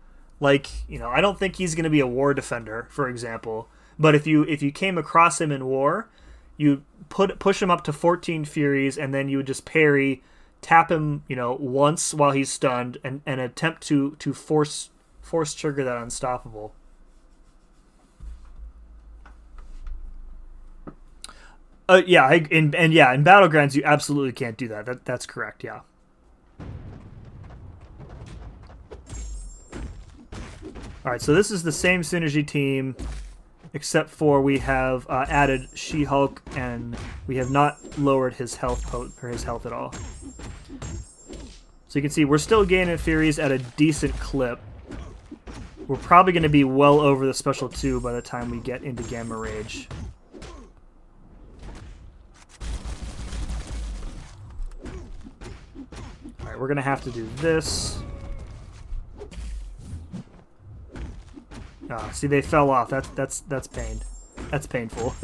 like, you know, I don't think he's going to be a war defender, for example. But if you came across him in war, you push him up to 14 Furies, and then you would just parry, tap him, you know, once while he's stunned, and attempt to force trigger that unstoppable. Yeah, in Battlegrounds you absolutely can't do that. That's correct. Yeah. All right, so this is the same synergy team, except for we have added She-Hulk, and we have not lowered his health at all. So you can see we're still gaining Furies at a decent clip. We're probably going to be well over the special 2 by the time we get into Gamma Rage. Alright, we're going to have to do this. Ah, see, they fell off. That's pain. That's painful.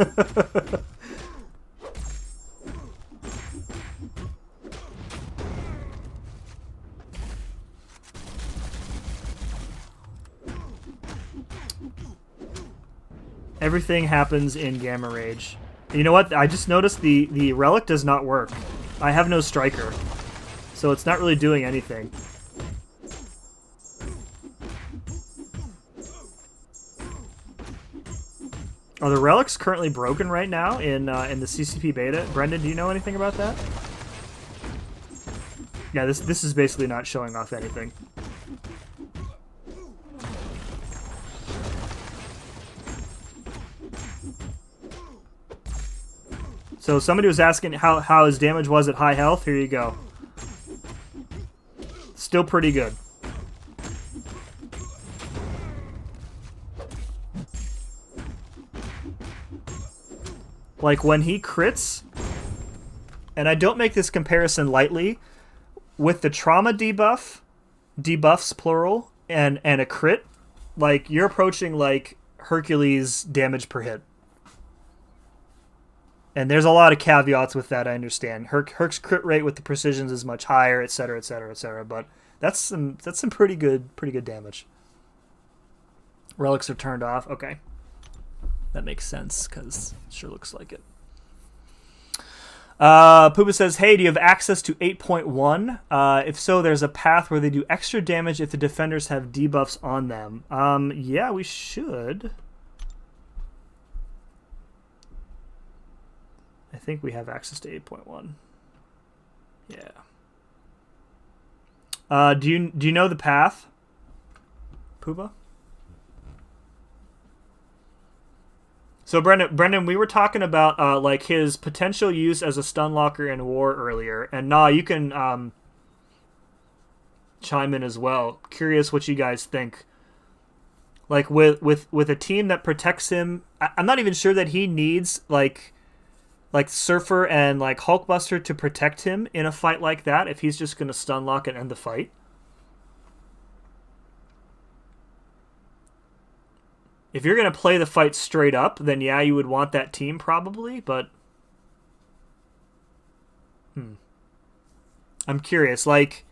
Everything happens in Gamma Rage. And you know what? I just noticed the relic does not work. I have no striker. So it's not really doing anything. Are the relics currently broken right now in the CCP beta? Brendan, do you know anything about that? Yeah, this is basically not showing off anything. So somebody was asking how his damage was at high health. Here you go. Still pretty good. Like, when he crits, and I don't make this comparison lightly, with the trauma debuffs plural, and a crit, like, you're approaching, like, Hercules damage per hit. And there's a lot of caveats with that, I understand. Herc's crit rate with the precisions is much higher, etc., etc., etc., but that's some pretty good damage. Relics are turned off. Okay. That makes sense, because it sure looks like it. Pooba says, hey, do you have access to 8.1? If so, there's a path where they do extra damage if the defenders have debuffs on them. Yeah, we should. I think we have access to 8.1. Yeah. Do you know the path, Pooba? So Brendan, we were talking about like his potential use as a stun locker in war earlier, and you can chime in as well. Curious what you guys think. Like with a team that protects him, I'm not even sure that he needs like Surfer and like Hulkbuster to protect him in a fight like that. If he's just going to stun lock and end the fight. If you're going to play the fight straight up, then yeah, you would want that team probably, but I'm curious, like,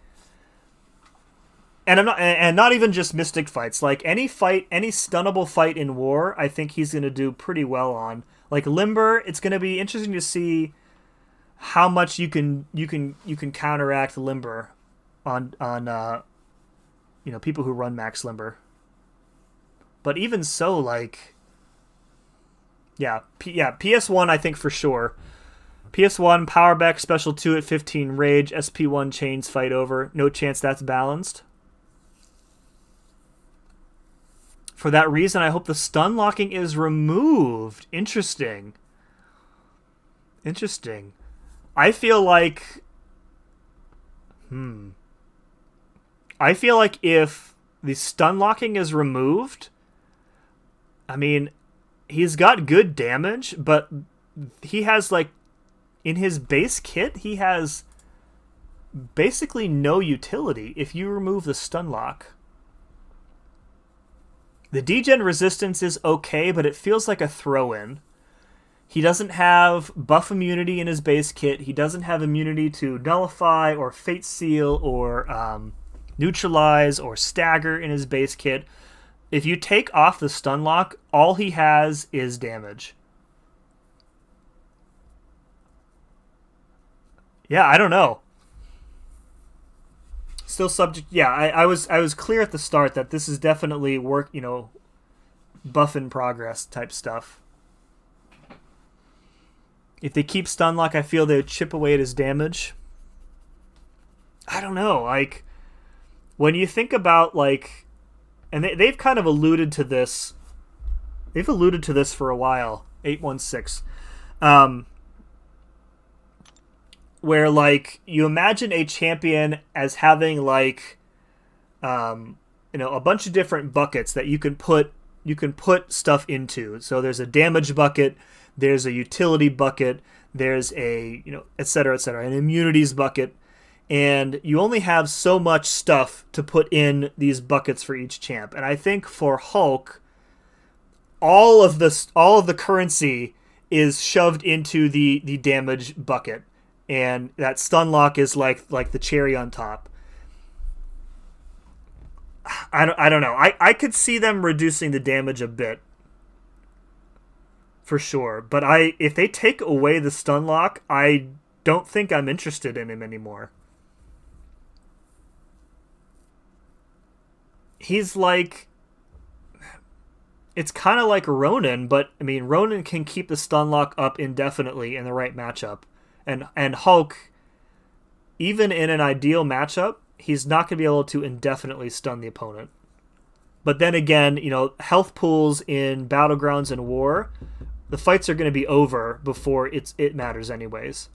and not even just Mystic fights, like any stunnable fight in war, I think he's going to do pretty well on. Like Limber, it's going to be interesting to see how much you can counteract Limber on people who run max Limber. But even so, like, PS1 I think for sure. PS1 power back special 2 at 15 rage, SP1 chains fight over. No chance that's balanced. For that reason, I hope the stun locking is removed. Interesting. I feel like if the stun locking is removed, I mean, he's got good damage, but he has, like, in his base kit, he has basically no utility if you remove the stun lock. The degen resistance is okay, but it feels like a throw-in. He doesn't have buff immunity in his base kit. He doesn't have immunity to nullify or fate seal or neutralize or stagger in his base kit. If you take off the stun lock, all he has is damage. Yeah, I don't know. Still subject. Yeah, I was clear at the start that this is definitely work, buff in progress type stuff. If they keep stun lock, I feel they would chip away at his damage. I don't know. Like, when you think about, like, and they've kind of alluded to this. They've alluded to this for a while. 816. Where, like, you imagine a champion as having, like, a bunch of different buckets that you can put stuff into. So there's a damage bucket, there's a utility bucket, there's a, et cetera, an immunities bucket, and you only have so much stuff to put in these buckets for each champ. And I think for Hulk, all of the currency is shoved into the damage bucket. And that stun lock is like the cherry on top. I don't know. I could see them reducing the damage a bit. for sure. But if they take away the stun lock, I don't think I'm interested in him anymore. He's like, it's kind of like Ronin, but I mean, Ronin can keep the stun lock up indefinitely in the right matchup, and Hulk, even in an ideal matchup, he's not going to be able to indefinitely stun the opponent. But then again, health pools in Battlegrounds and War, the fights are going to be over before it matters anyways.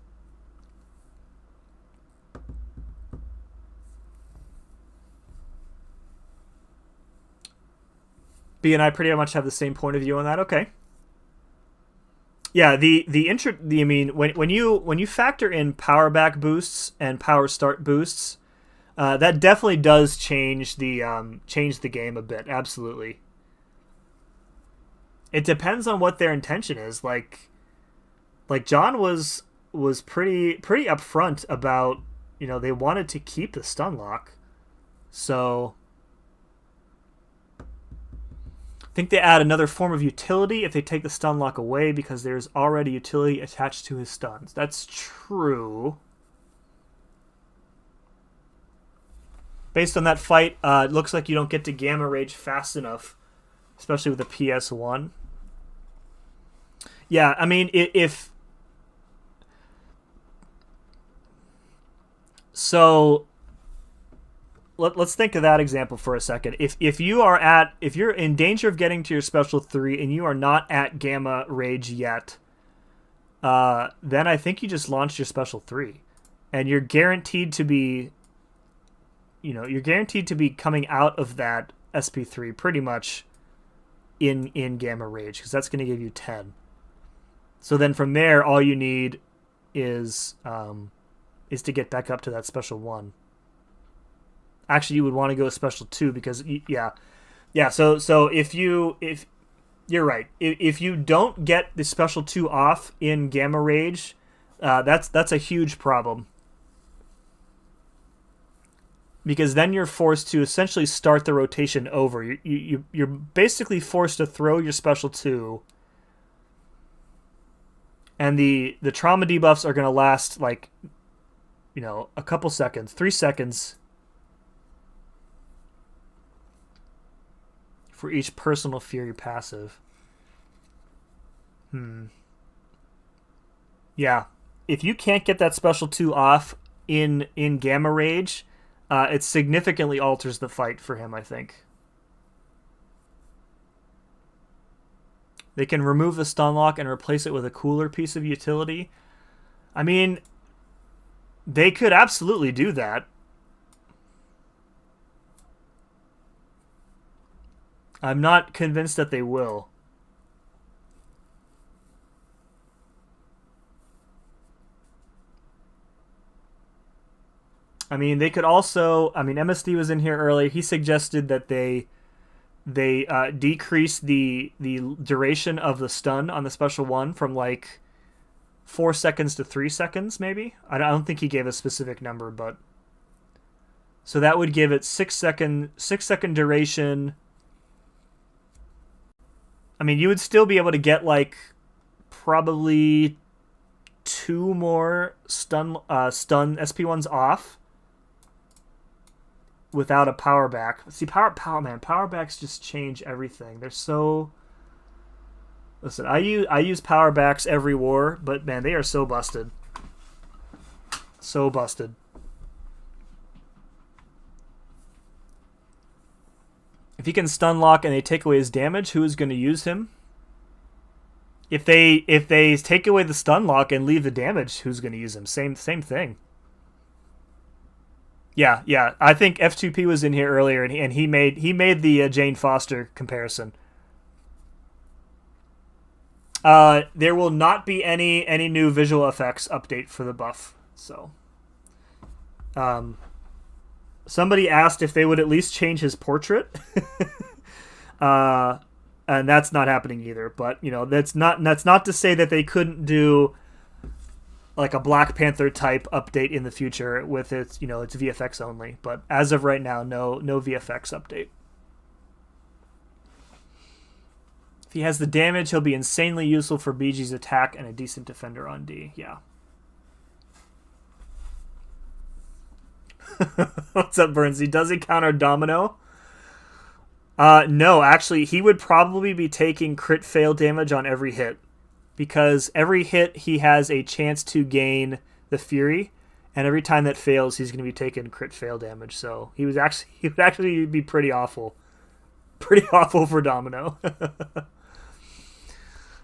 B and I pretty much have the same point of view on that. Okay. Yeah, I mean, when you factor in power back boosts and power start boosts, that definitely does change the game a bit. Absolutely. It depends on what their intention is. Like John was pretty upfront about, they wanted to keep the stun lock. So I think they add another form of utility if they take the stun lock away, because there's already utility attached to his stuns. That's true. Based on that fight, it looks like you don't get to Gamma Rage fast enough, especially with the PS1. Yeah, I mean, if... So, let's think of that example for a second. If you're in danger of getting to your special 3 and you are not at Gamma Rage yet, then I think you just launched your special 3. And you're guaranteed to be... you're guaranteed to be coming out of that SP3 pretty much in Gamma Rage, because that's going to give you 10. So then from there, all you need is to get back up to that special 1. Actually, you would want to go special 2 because yeah. So if you're right, if you don't get the special 2 off in Gamma Rage, that's a huge problem. Because then you're forced to essentially start the rotation over. You're basically forced to throw your special 2, and the trauma debuffs are going to last like, a couple seconds, 3 seconds for each personal fury passive. Yeah, if you can't get that special 2 off in Gamma Rage, it significantly alters the fight for him, I think. They can remove the stun lock and replace it with a cooler piece of utility. I mean, they could absolutely do that. I'm not convinced that they will. I mean, they could also... I mean, MSD was in here earlier. He suggested that they decrease the duration of the stun on the special 1 from like 4 seconds to 3 seconds, maybe. I don't think he gave a specific number, but... So that would give it 6 second duration. I mean, you would still be able to get like probably 2 more stun SP1s off without a power back. See, power backs just change everything. They're so... Listen, I use power backs every war, but man, they are so busted. So busted. If he can stun lock and they take away his damage, who is going to use him? If they take away the stun lock and leave the damage, who's going to use him? Same thing. Yeah. I think F2P was in here earlier, and he made the Jane Foster comparison. There will not be any new visual effects update for the buff. So, somebody asked if they would at least change his portrait, and that's not happening either. But that's not to say that they couldn't do like a Black Panther type update in the future with its its VFX only. But as of right now, no VFX update. he has the damage, he'll be insanely useful for BG's attack and a decent defender on D. Yeah. What's up, Burnsy? Does he counter Domino? No, actually, he would probably be taking crit fail damage on every hit. Because every hit, he has a chance to gain the Fury. And every time that fails, he's going to be taking crit fail damage. So he would actually be pretty awful. Pretty awful for Domino.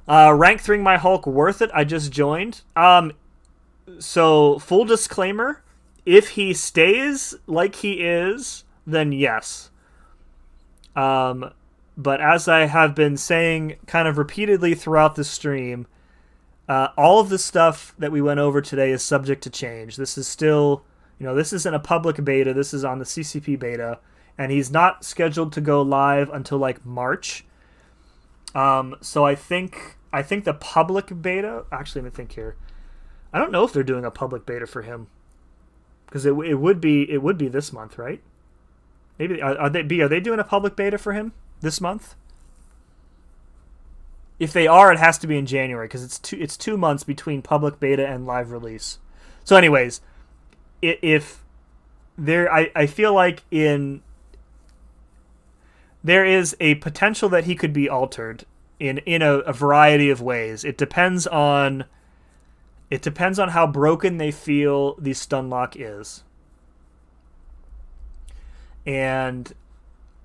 Rank 3 my Hulk, worth it. I just joined. So full disclaimer, if he stays like he is, then yes. But as I have been saying kind of repeatedly throughout the stream, all of the stuff that we went over today is subject to change. This is still, this isn't a public beta. This is on the CCP beta, and he's not scheduled to go live until like March. So I think the public beta. Actually, let me think here. I don't know if they're doing a public beta for him, because it would be this month, right? Maybe are they doing a public beta for him this month? If they are, it has to be in January, because it's 2 months between public beta and live release. So, anyways, if there, I feel like there is a potential that he could be altered in a variety of ways. It depends on how broken they feel the stun lock is. And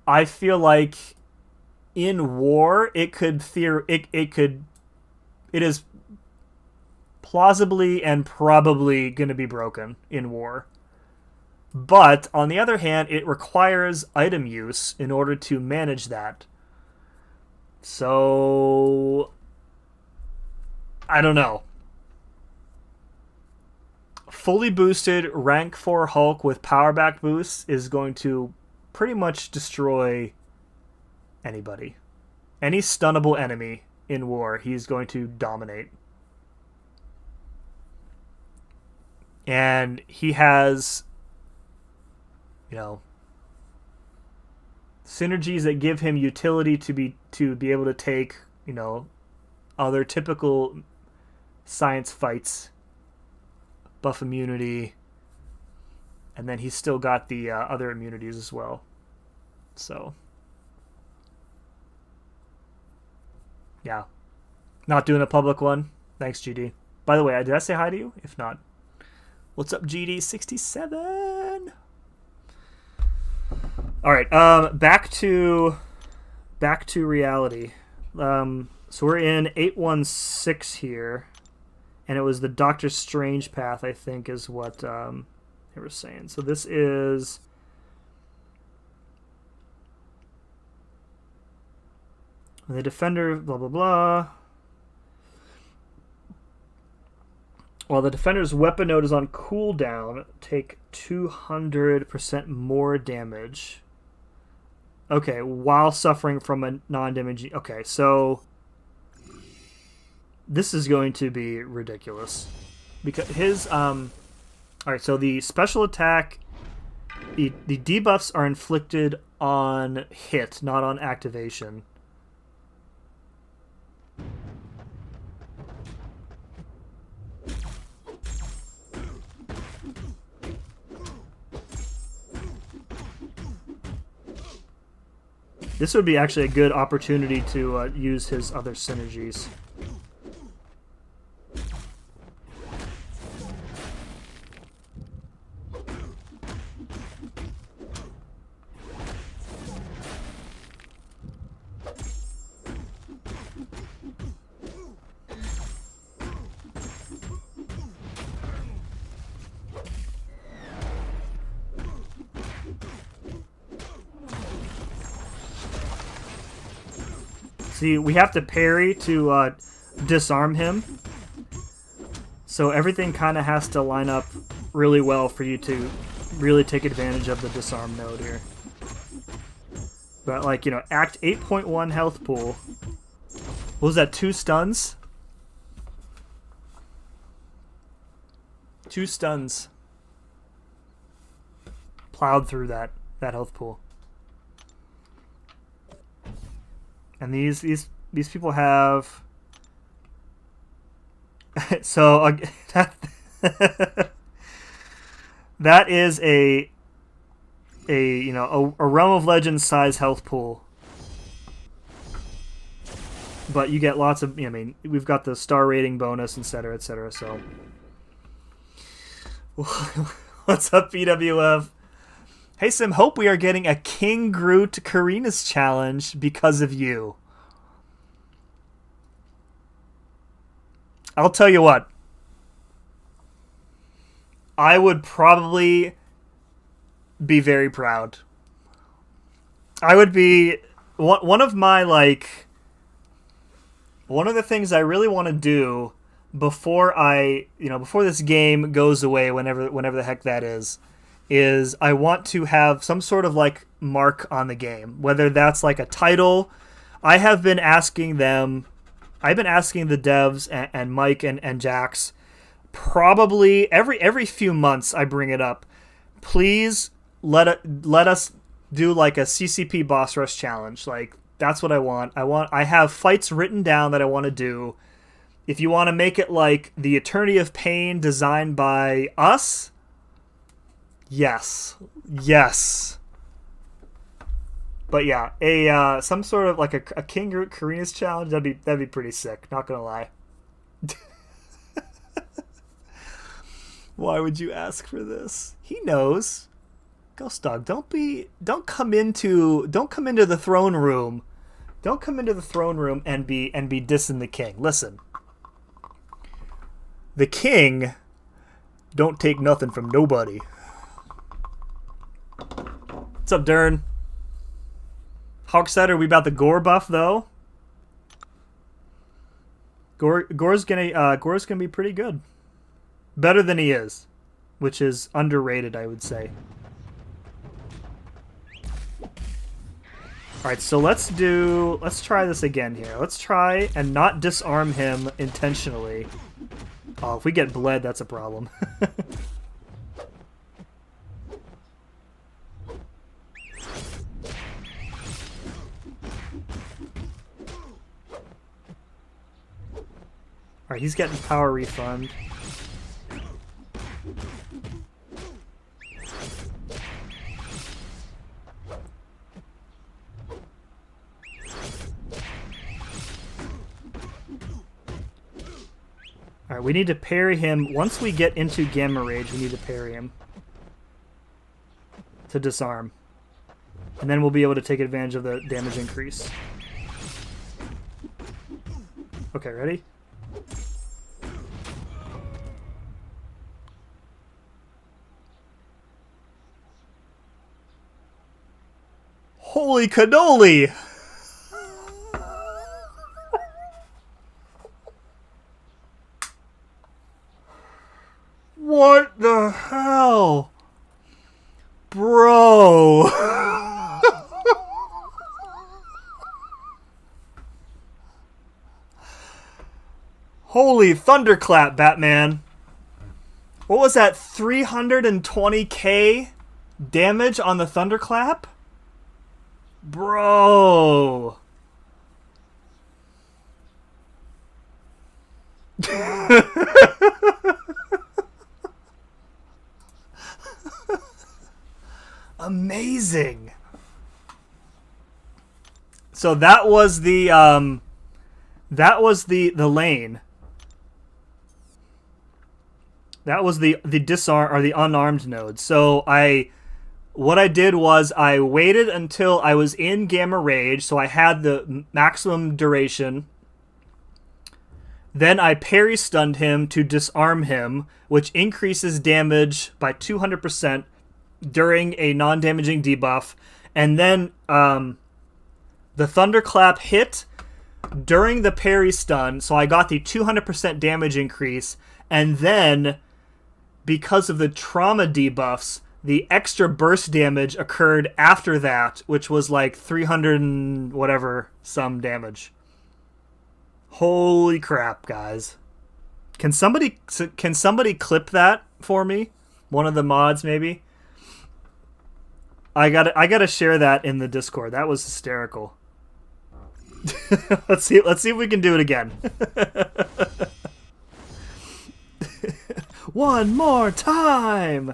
I feel like in war it is plausibly and probably going to be broken in war. But on the other hand, it requires item use in order to manage that. So I don't know. Fully boosted rank 4 Hulk with power back boosts is going to pretty much destroy anybody. Any stunnable enemy in war, he's going to dominate. And he has, synergies that give him utility to be able to take, other typical science fights, buff immunity, and then he's still got the other immunities as well. So, yeah. Not doing a public one. Thanks, GD. By the way, did I say hi to you? If not, what's up, GD67? All right, back to reality. So we're in 816 here, and it was the Doctor Strange path, I think, is what they were saying. So this is the defender, blah blah blah. While the defender's weapon node is on cooldown, take 200% more damage. Okay, while suffering from a non-damaging... Okay, so this is going to be ridiculous. Because his... Alright, so the special attack... The debuffs are inflicted on hit, not on activation. This would be actually a good opportunity to use his other synergies. See, we have to parry to disarm him. So everything kind of has to line up really well for you to really take advantage of the disarm node here. But, like, Act 8.1 health pool. What was that, 2 stuns? 2 stuns. Plowed through that health pool. And these these people have. So that is a Realm of Legends size health pool. But you get lots of, we've got the star rating bonus, etc., etc. So, what's up, BWF? Hey, Sim, hope we are getting a King Groot Karina's challenge because of you. I'll tell you what. I would probably be very proud. I would be one of my one of the things I really want to do before before this game goes away, whenever the heck that is I want to have some sort of mark on the game, whether that's a title. I've been asking the devs and Mike and Jax, probably every few months I bring it up. Please let us do a CCP boss rush challenge. That's what I want. I have fights written down that I want to do. If you want to make it the Eternity of Pain designed by us, yes. But yeah, some sort of a King Groot Karina's challenge, that'd be pretty sick, not gonna lie. Why would you ask for this? He knows. Ghost Dog, don't come into the throne room. Don't come into the throne room and be dissing the king. Listen. The king don't take nothing from nobody. What's up, Dern? How excited are we about the gore buff, though? Gore's gonna be pretty good. Better than he is, which is underrated, I would say. Alright, so let's try this again here. Let's try and not disarm him intentionally. Oh, if we get bled, that's a problem. Alright, he's getting power refund. Alright, we need to parry him. Once we get into Gamma Rage, we need to parry him to disarm. And then we'll be able to take advantage of the damage increase. Okay, ready? Holy cannoli! What the hell? Bro! Holy thunderclap, Batman. What was that, 320k damage on the thunderclap? Bro! Amazing. So that was the lane. That was the disarm or the unarmed node. So what I did was I waited until I was in Gamma Rage, so I had the maximum duration. Then I parry stunned him to disarm him, which increases damage by 200% during a non-damaging debuff. And then the thunderclap hit during the parry stun, so I got the 200% damage increase. And then, because of the trauma debuffs, the extra burst damage occurred after that, which was 300 and whatever some damage. Holy crap, guys. Can somebody clip that for me? One of the mods, maybe? I gotta share that in the Discord. That was hysterical. Let's see if we can do it again. One more time.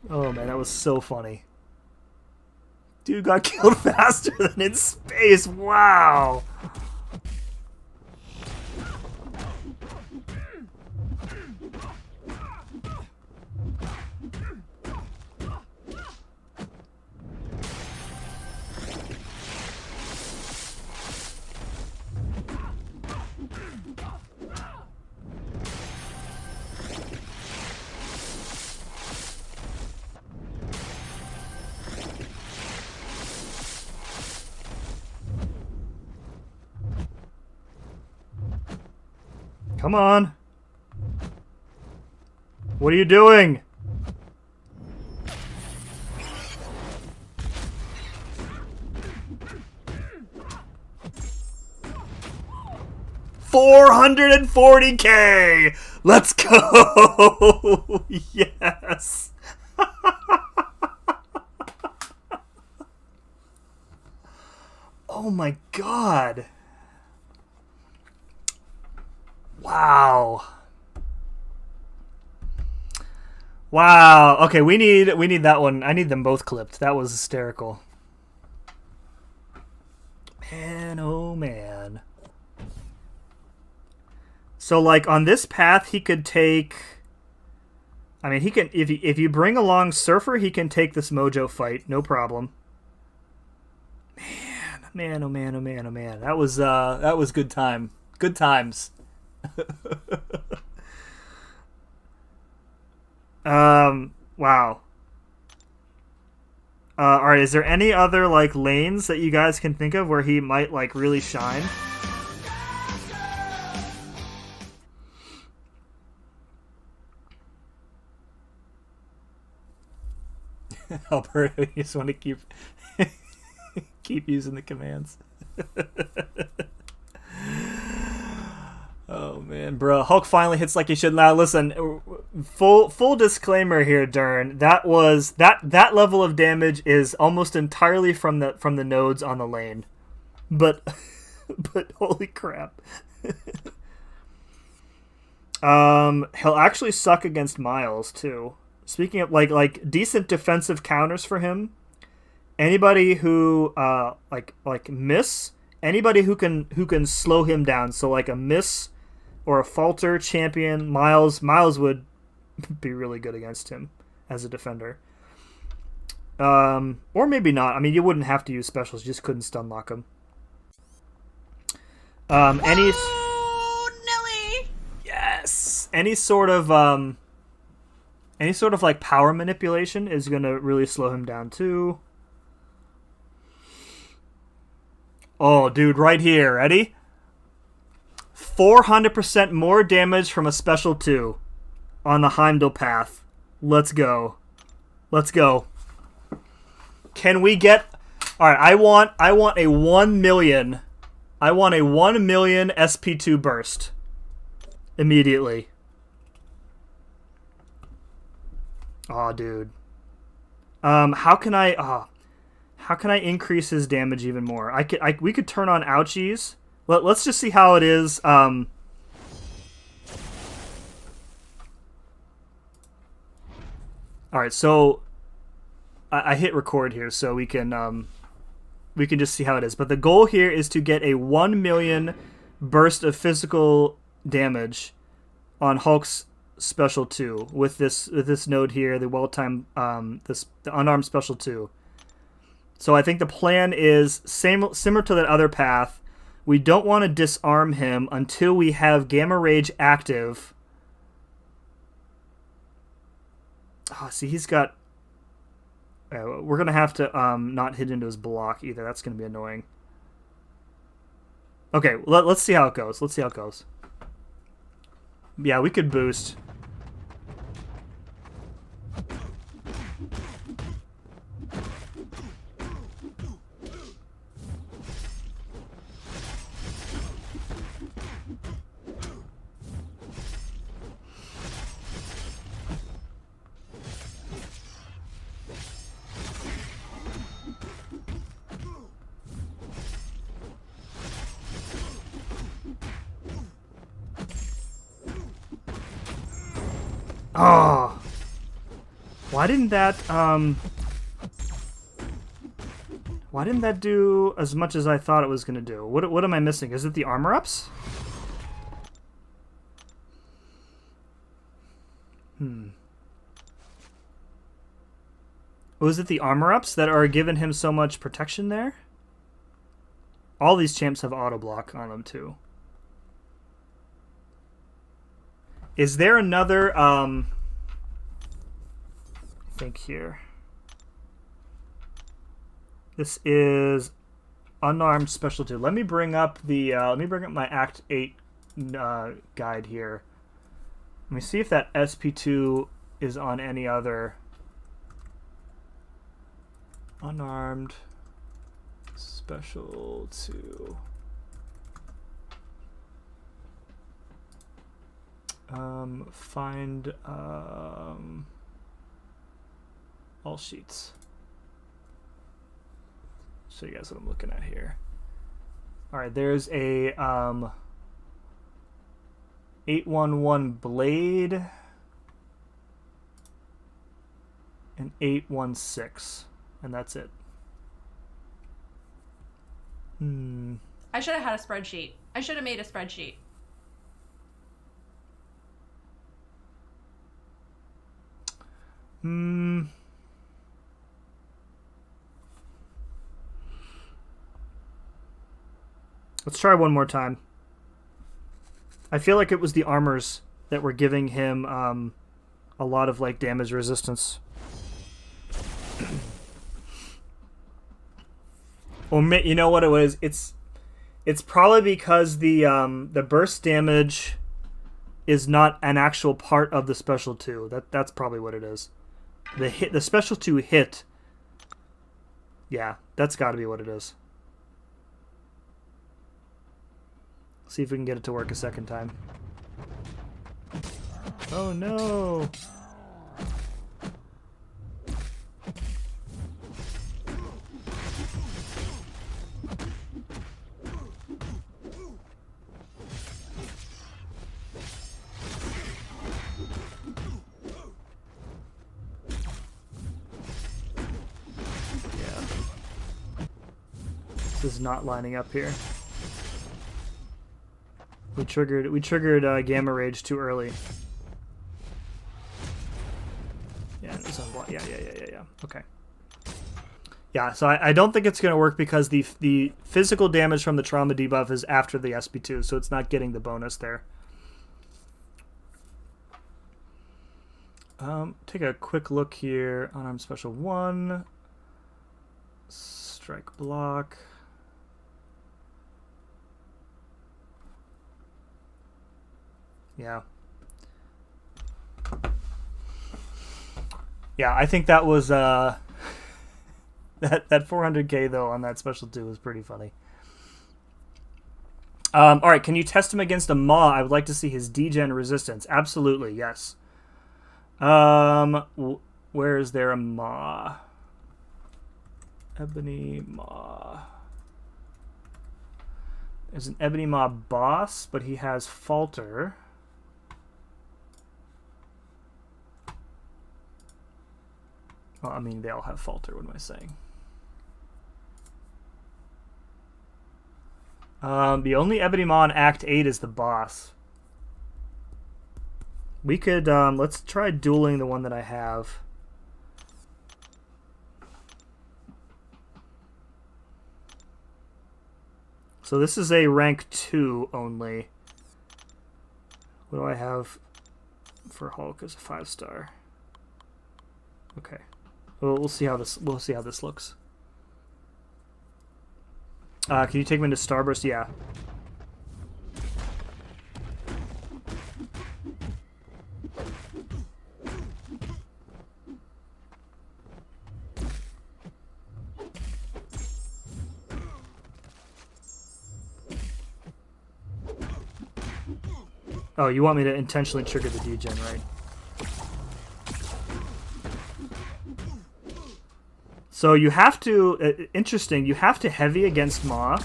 Oh man, that was so funny. Dude got killed faster than in space. Wow. Come on. What are you doing? $440K. Let's go. Yes. Oh my God. Wow. Wow. Okay, we need that one. I need them both clipped. That was hysterical. Man, oh man. So like on this path he could take, I mean he can, if you bring along Surfer, he can take this Mojo fight, no problem. Man, oh man, oh man, oh man. That was good time. Good times. Wow. Alright, is there any other like lanes that you guys can think of where he might like really shine? Alberto, you just want to keep keep using the commands. Oh man, bro, Hulk finally hits like he should. Now listen, full disclaimer here, Dern. That was that level of damage is almost entirely from the nodes on the lane, but holy crap. He'll actually suck against Miles too. Speaking of like decent defensive counters for him, anybody who like miss, anybody who can slow him down. So like a miss or a falter champion, Miles would be really good against him as a defender. Or maybe not. I mean, you wouldn't have to use specials; you just couldn't stun lock him. Any Nelly. Yes, any sort of like power manipulation is gonna really slow him down too. Oh, dude, right here, ready? 400% more damage from a special 2 on the Heimdall path. Let's go. Let's go. Can we get... Alright, I want a 1 million... I want a 1 million SP2 burst. Immediately. Aw, dude. How can I increase his damage even more? We could turn on ouchies. Let's just see how it is. All right, so I hit record here, so we can just see how it is. But the goal here is to get a 1 million burst of physical damage on Hulk's special 2 with this node here, the well-timed the unarmed special 2. So I think the plan is similar to that other path. We don't want to disarm him until we have Gamma Rage active. Oh, see, he's got... we're going to have to not hit into his block either. That's going to be annoying. Okay, let's see how it goes. Let's see how it goes. Yeah, we could boost. Oh. Why didn't that do as much as I thought it was gonna do? What am I missing? Is it the armor ups? Was it the armor ups that are giving him so much protection there? All these champs have auto block on them too. Is there another I think here. This is unarmed special 2. Let me bring up the my Act 8 guide here. Let me see if that SP2 is on any other unarmed special 2. Find all sheets. Show you guys what I'm looking at here. All right, there's a 811 blade and 816, and that's it. I should have had a spreadsheet. I should have made a spreadsheet. Let's try one more time. I feel like it was the armors that were giving him a lot of like damage resistance. Or you know what it was? It's probably because the burst damage is not an actual part of the special 2. That's probably what it is. The special 2 hit. Yeah, that's got to be what it is. See if we can get it to work a second time. Oh no! Yeah. This is not lining up here. We triggered Gamma Rage too early. Yeah, it was on yeah. Okay. Yeah, so I don't think it's going to work because the physical damage from the trauma debuff is after the SP2, so it's not getting the bonus there. Take a quick look here. Unarmed Special 1. Strike block. Yeah. Yeah, I think that was that 400k though on that special 2 was pretty funny. All right, can you test him against a Maw? I would like to see his degen resistance. Absolutely, yes. Where is there a Maw? Ebony Maw. There's an Ebony Maw boss, but he has Falter. Well, I mean, they all have Falter. What am I saying? The only Ebony Maw in Act 8 is the boss. We could, let's try dueling the one that I have. So this is a rank 2 only. What do I have for Hulk as a 5-star? Okay. Well, we'll see how this looks. Can you take him into Starburst? Yeah. Oh, you want me to intentionally trigger the degen, right? So you have to, interesting, you have to heavy against Maw.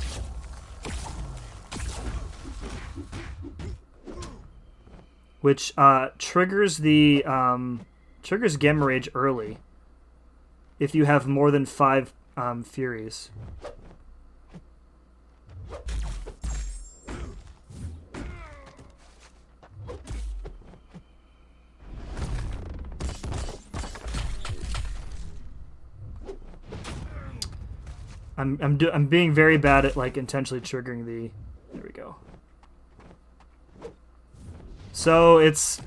which triggers triggers Gamma Rage early if you have more than 5 Furies. I'm being very bad at like intentionally triggering the. There we go. So it's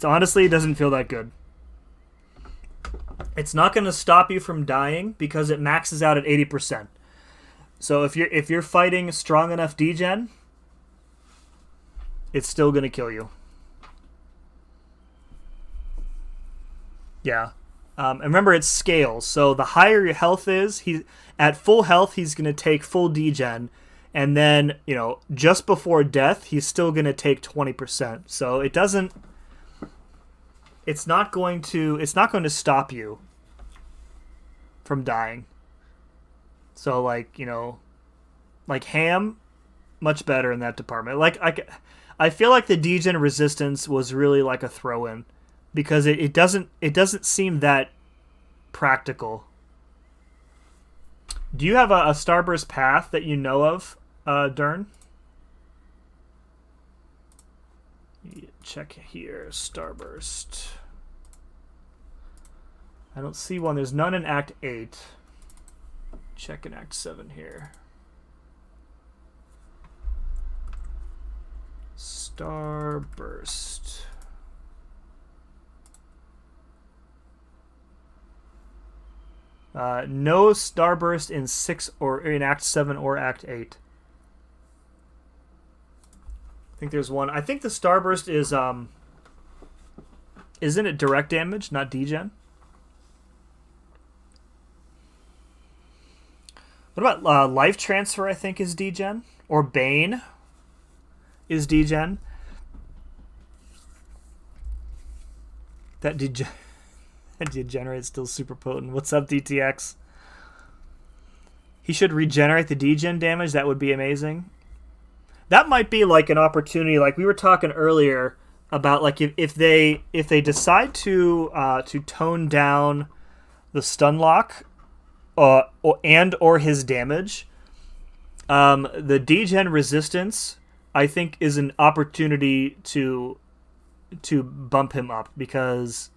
honestly, it doesn't feel that good. It's not going to stop you from dying because it maxes out at 80%. So if you're fighting strong enough degen, it's still going to kill you. Yeah. And remember, it scales. So the higher your health is, at full health, he's going to take full degen. And then, just before death, he's still going to take 20%. So it doesn't... It's not going to stop you from dying. So, like Ham, much better in that department. I feel like the degen resistance was really like a throw-in. Because it doesn't seem that practical. Do you have a Starburst path that you know of, Dern? Check here, Starburst. I don't see one. There's none in Act 8. Check in Act 7 here. Starburst. No Starburst in 6 or in Act 7 or Act 8. I think there's one. I think the Starburst is isn't it direct damage, not degen? What about Life Transfer? I think is degen, or Bane is degen. That Degenerate's still super potent. What's up, DTX? He should regenerate the degen damage. That would be amazing. That might be like an opportunity, like we were talking earlier about, like if they decide to tone down the stun lock, or his damage, the degen resistance I think is an opportunity to bump him up, because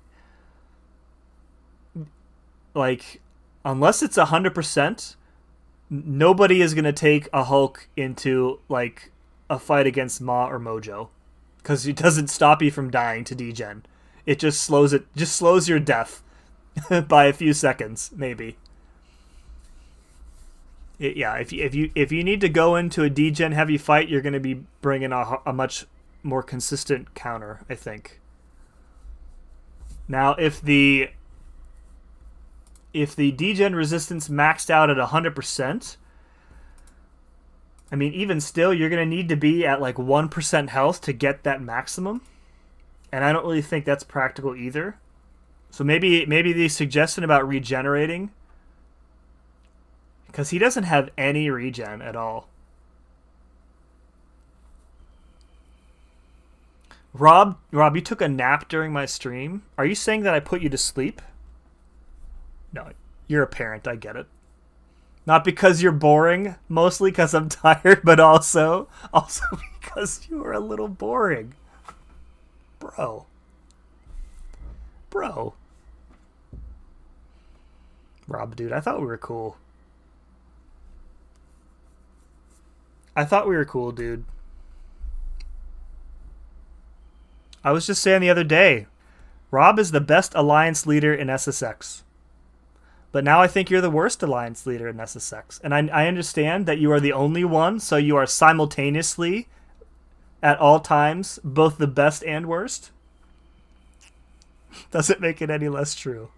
like unless it's 100%, nobody is gonna take a Hulk into like a fight against Ma or Mojo, because it doesn't stop you from dying to degen. It just slows your death by a few seconds, maybe. If you need to go into a degen heavy fight, you're going to be bringing a much more consistent counter, I think. Now, if the degen resistance maxed out at 100%, I mean, even still, you're going to need to be at like 1% health to get that maximum. And I don't really think that's practical either. So maybe the suggestion about regenerating, because he doesn't have any regen at all. Rob, you took a nap during my stream. Are you saying that I put you to sleep? No, you're a parent. I get it. Not because you're boring, mostly because I'm tired, but also because you are a little boring. Bro. Rob, dude, I thought we were cool. Dude. I was just saying the other day, Rob is the best alliance leader in SSX. But now I think you're the worst alliance leader in SSX. And I understand that you are the only one, so you are simultaneously, at all times, both the best and worst. Doesn't make it any less true.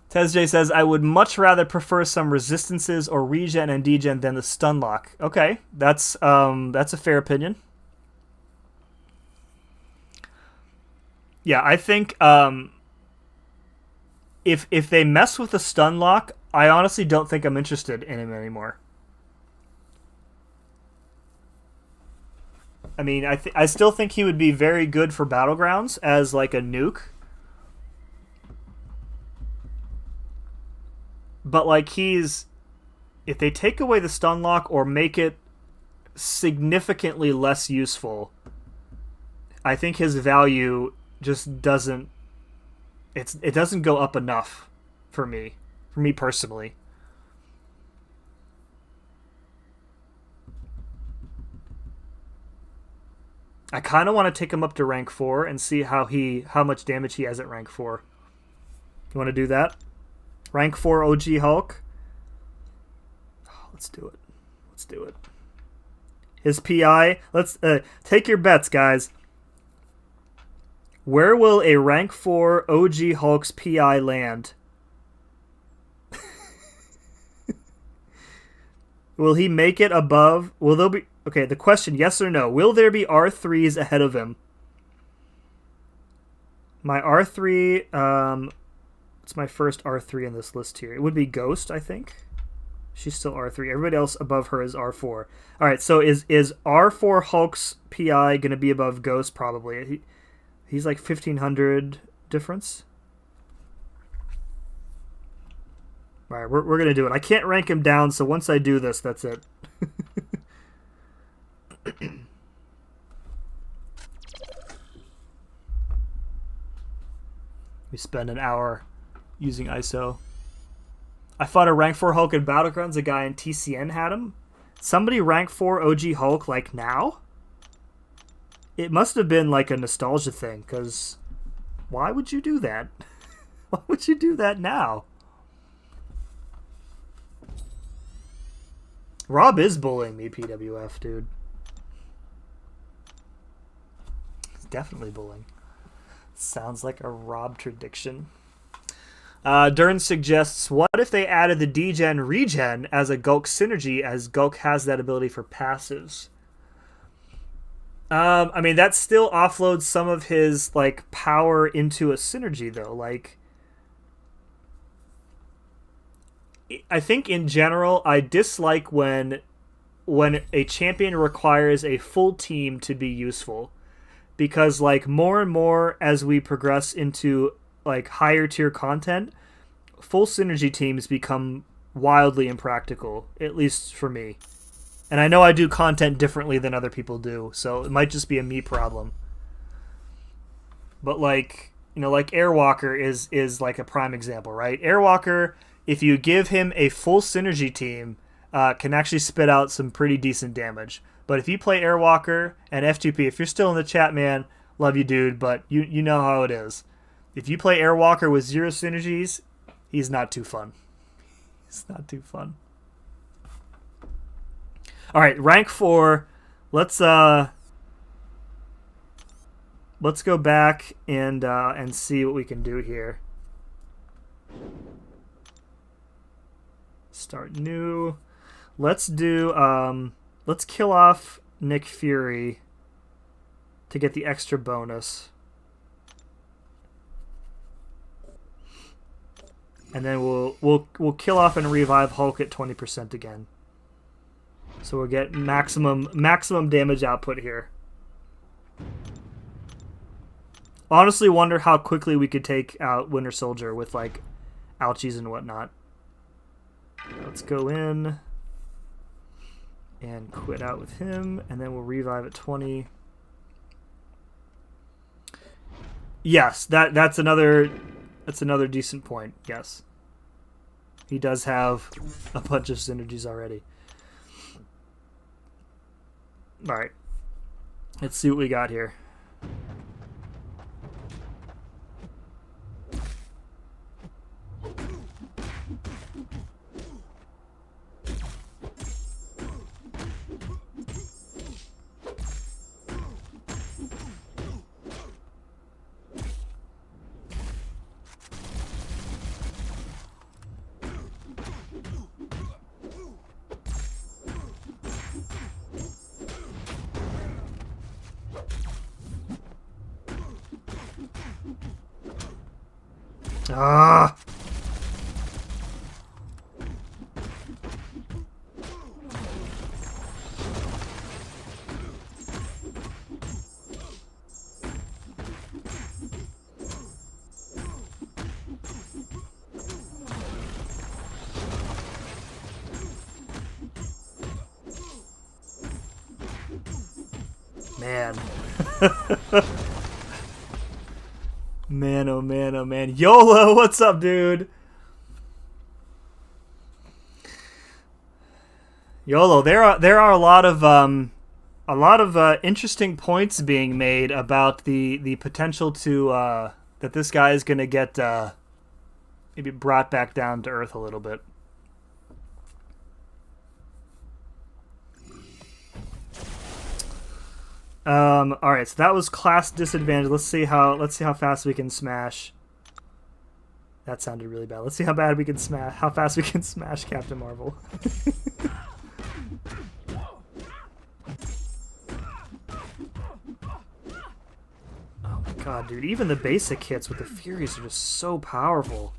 TezJ says, I would much rather prefer some resistances or regen and degen than the stun lock. Okay, that's a fair opinion. Yeah, I think if they mess with the stun lock, I honestly don't think I'm interested in him anymore. I mean, I still think he would be very good for Battlegrounds as like a nuke. But like if they take away the stun lock or make it significantly less useful, I think his value just doesn't it doesn't go up enough for me personally. I kind of want to take him up to rank 4 and see how much damage he has at rank 4. You want to do that? Rank 4 OG Hulk? Oh, let's do it. Let's do it. His PI, let's take your bets, guys. Where will a rank 4 OG Hulk's PI land? Will he make it above? Will there be... Okay, the question, yes or no. Will there be R3s ahead of him? My R3... it's my first R3 in this list here. It would be Ghost, I think. She's still R3. Everybody else above her is R4. Alright, so is R4 Hulk's PI going to be above Ghost? Probably. He's like 1,500 difference. Alright, we're going to do it. I can't rank him down, so once I do this, that's it. We spend an hour using ISO. I fought a rank 4 Hulk in Battlegrounds. A guy in TCN had him. Somebody rank 4 OG Hulk like now? It must have been like a nostalgia thing, because why would you do that? Why would you do that now? Rob is bullying me, PWF, dude. He's definitely bullying. Sounds like a Rob tradiction. Dern suggests, what if they added the degen regen as a Gulk synergy, as Gulk has that ability for passives? I mean, that still offloads some of his like power into a synergy, though. Like, I think in general, I dislike when a champion requires a full team to be useful. Because like more and more as we progress into like higher tier content, full synergy teams become wildly impractical, at least for me. And I know I do content differently than other people do, so it might just be a me problem. But like, you know, like Airwalker is like a prime example, right? Airwalker, if you give him a full synergy team, can actually spit out some pretty decent damage. But if you play Airwalker and F2P, if you're still in the chat, man, love you, dude, but you know how it is. If you play Airwalker with 0 synergies, he's not too fun. He's not too fun. All right, rank 4. Let's go back and see what we can do here. Start new. Let's do let's kill off Nick Fury to get the extra bonus. And then we'll kill off and revive Hulk at 20% again. So we'll get maximum damage output here. Honestly wonder how quickly we could take out Winter Soldier with like ouchies and whatnot. Let's go in and quit out with him, and then we'll revive at 20. Yes, that's another decent point. Yes. He does have a bunch of synergies already. Alright. Let's see what we got here. Ah! Man. Man, oh man, oh man. YOLO, what's up, dude? YOLO, there are a lot of interesting points being made about the potential to that this guy is gonna get maybe brought back down to earth a little bit. All right, so that was class disadvantage. Let's see how fast we can smash. That sounded really bad. Let's see how fast we can smash Captain Marvel. Oh my god, dude! Even the basic hits with the Furies are just so powerful.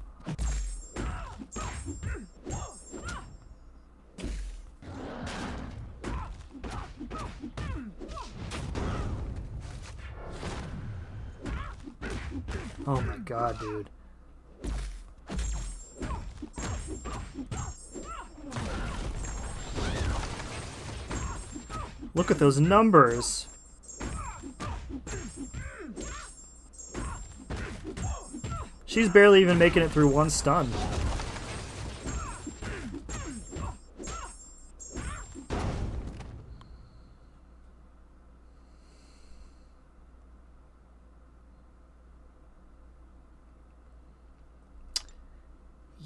Oh my god, dude. Look at those numbers. She's barely even making it through one stun.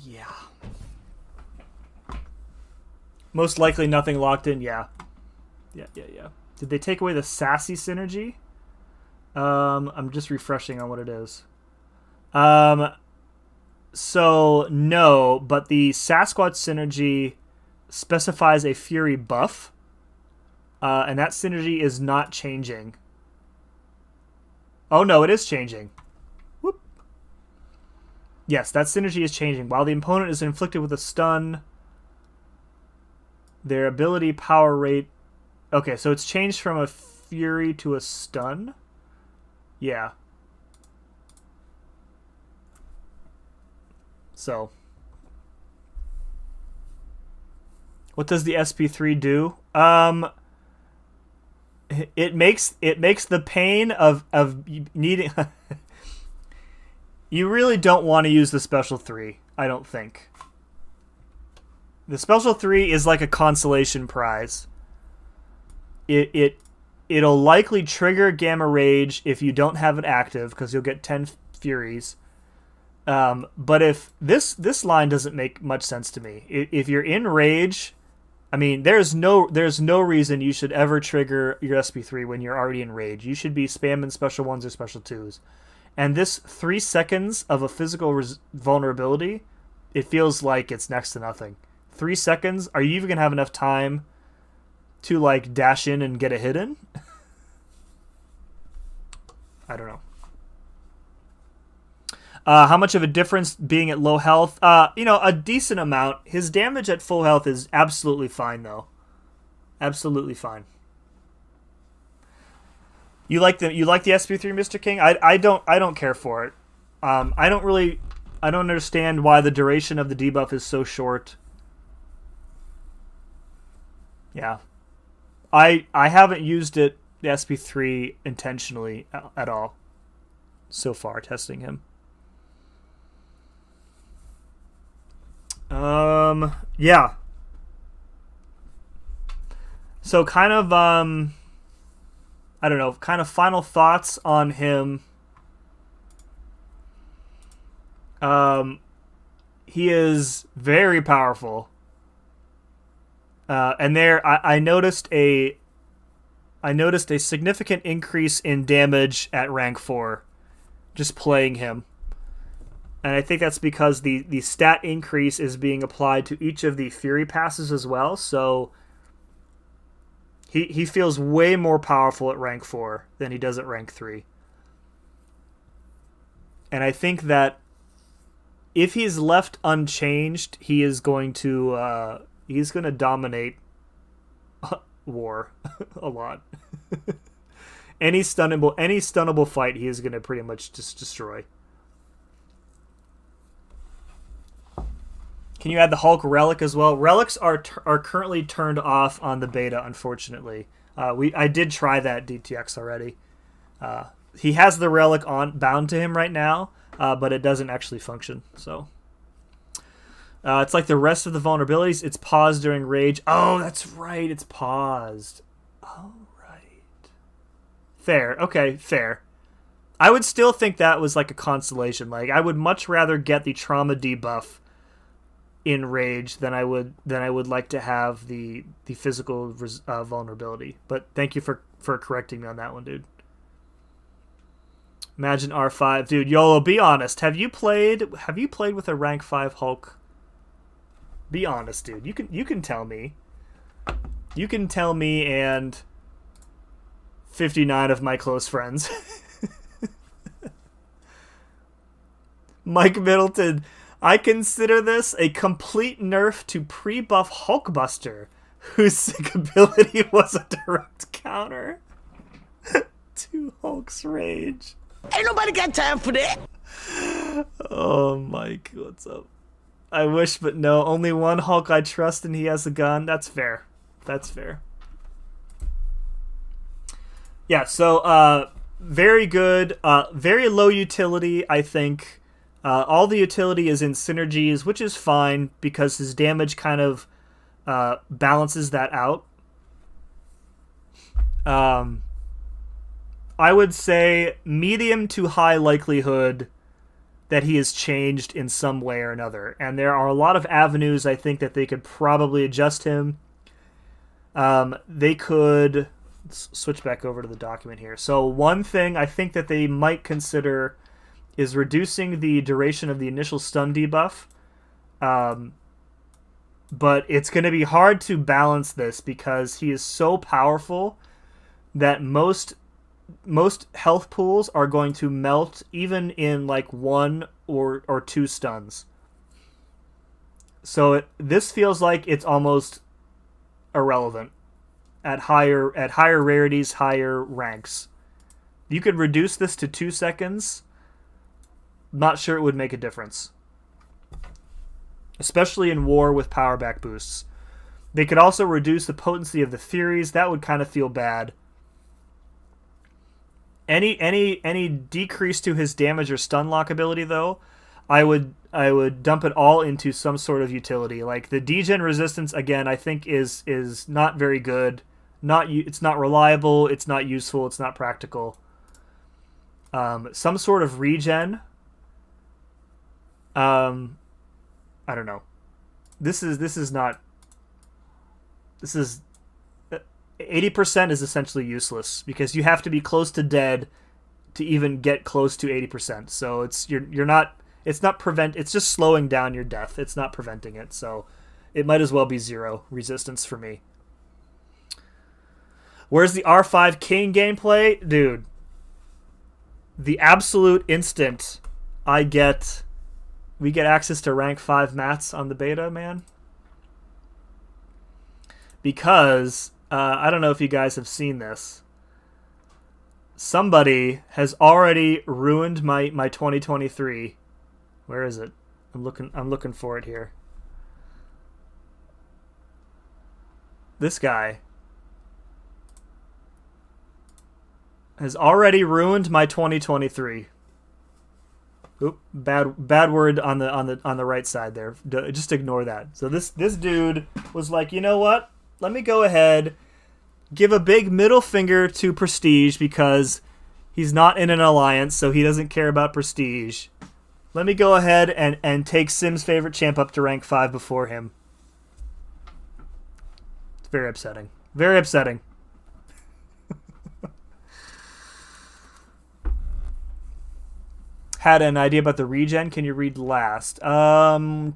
Yeah. Most likely nothing locked in, yeah. Yeah. Did they take away the sassy synergy? I'm just refreshing on what it is. So no, but the Sasquatch synergy specifies a Fury buff, and that synergy is not changing. Oh no, it is changing. Whoop. Yes, that synergy is changing. While the opponent is inflicted with a stun, their ability power rate... Okay, so it's changed from a Fury to a stun? Yeah. So, what does the SP3 do? It makes the pain of needing. You really don't want to use the special 3, I don't think. The special 3 is like a consolation prize. It'll likely trigger Gamma Rage if you don't have it active, because you'll get 10 Furies. But if this line doesn't make much sense to me. If you're in Rage, I mean, there's no reason you should ever trigger your SP3 when you're already in Rage. You should be spamming special 1s or special 2s. And this 3 seconds of a physical vulnerability, it feels like it's next to nothing. 3 seconds? Are you even going to have enough time to, like, dash in and get a hit in? I don't know. How much of a difference being at low health? A decent amount. His damage at full health is absolutely fine, though. Absolutely fine. You like the SP3, Mr. King? I don't care for it. I don't understand why the duration of the debuff is so short. Yeah. I haven't used the SP3 intentionally at all so far, testing him. Yeah. So kind of, I don't know, kind of final thoughts on him. He is very powerful. And there, I noticed a significant increase in damage at rank 4, just playing him. And I think that's because the stat increase is being applied to each of the Fury passes as well, so he feels way more powerful at rank 4 than he does at rank 3. And I think that if he's left unchanged, he is going to dominate war a lot. Any stunnable fight he is going to pretty much just destroy. Can you add the Hulk relic as well? Relics are currently turned off on the beta, unfortunately. I did try that DTX already. He has the relic bound to him right now, but it doesn't actually function. So it's like the rest of the vulnerabilities. It's paused during rage. Oh, that's right. It's paused. Oh, right. Fair. Okay, fair. I would still think that was like a consolation. Like I would much rather get the trauma debuff in rage than I would like to have the physical vulnerability. But thank you for correcting me on that one, dude. Imagine R5, dude. YOLO, be honest. Have you played with a rank 5 Hulk? Be honest, dude. You can tell me. You can tell me and 59 of my close friends. Mike Middleton, I consider this a complete nerf to pre-buff Hulkbuster, whose sick ability was a direct counter to Hulk's rage. Ain't nobody got time for that. Oh, Mike, what's up? I wish, but no. Only one Hulk I trust, and he has a gun. That's fair. That's fair. Yeah, so very good. Very low utility, I think. All the utility is in synergies, which is fine because his damage kind of balances that out. I would say medium to high likelihood that he is changed in some way or another. And there are a lot of avenues I think that they could probably adjust him. They could... Let's switch back over to the document here. So one thing I think that they might consider is reducing the duration of the initial stun debuff. But it's going to be hard to balance this because he is so powerful that most health pools are going to melt even in like 1 or 2 stuns. So this feels like it's almost irrelevant at higher rarities, higher ranks. You could reduce this to 2 seconds. Not sure it would make a difference. Especially in war with power back boosts. They could also reduce the potency of the theories. That would kind of feel bad. Any decrease to his damage or stun lock ability though, I would dump it all into some sort of utility. Like the degen resistance again, I think is not very good. It's not reliable, it's not useful, it's not practical. Some sort of regen. I don't know. This is 80% is essentially useless because you have to be close to dead to even get close to 80%. So it's just slowing down your death. It's not preventing it. So it might as well be 0 resistance for me. Where's the R5 King gameplay? Dude, the absolute instant we get access to rank 5 mats on the beta, man. Because I don't know if you guys have seen this. Somebody has already ruined my 2023. Where is it? I'm looking for it here. This guy has already ruined my 2023. Oop, bad word on the right side there. Just ignore that. So this dude was like, you know what? Let me go ahead, give a big middle finger to Prestige because he's not in an alliance, so he doesn't care about Prestige. Let me go ahead and take Sim's favorite champ up to rank 5 before him. It's very upsetting. Very upsetting. Had an idea about the regen. Can you read last? How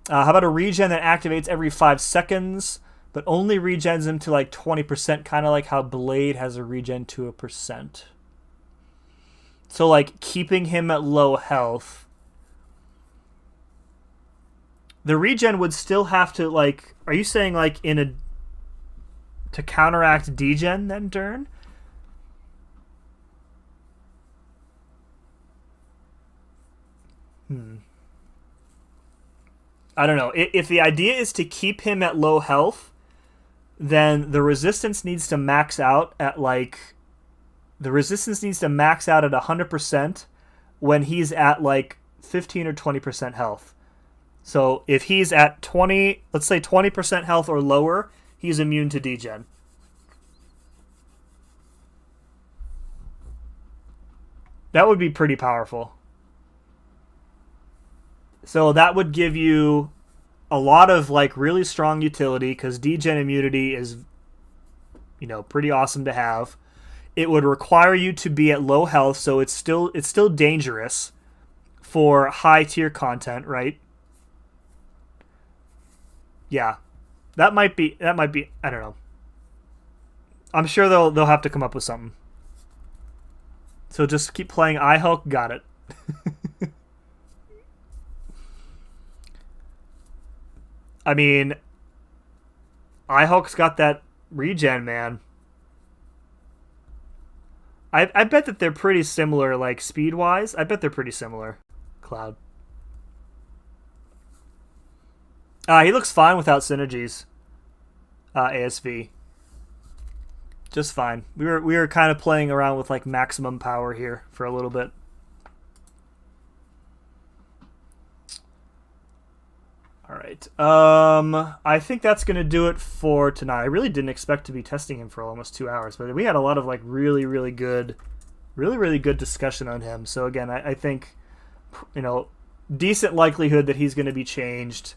about a regen that activates every 5 seconds, but only regens him to like 20%, kind of like how Blade has a regen to a percent. So like keeping him at low health. The regen would still have to like, are you saying like to counteract degen then turn? I don't know. If the idea is to keep him at low health, then the resistance needs to max out at like 100% when he's at like 15 or 20% health. So if he's at 20, let's say 20% health or lower, he's immune to degen. That would be pretty powerful. So that would give you a lot of like really strong utility because degen immunity is, pretty awesome to have. It would require you to be at low health, so it's still dangerous for high tier content, right? Yeah. That might be I don't know. I'm sure they'll have to come up with something. So just keep playing iHulk, got it. I mean, iHulk's got that regen, man. I bet that they're pretty similar, like speed-wise. I bet they're pretty similar. Cloud. He looks fine without synergies. ASV. Just fine. We were kind of playing around with like maximum power here for a little bit. All right. I think that's going to do it for tonight. I really didn't expect to be testing him for almost 2 hours, but we had a lot of like really good discussion on him. So again, I think, decent likelihood that he's going to be changed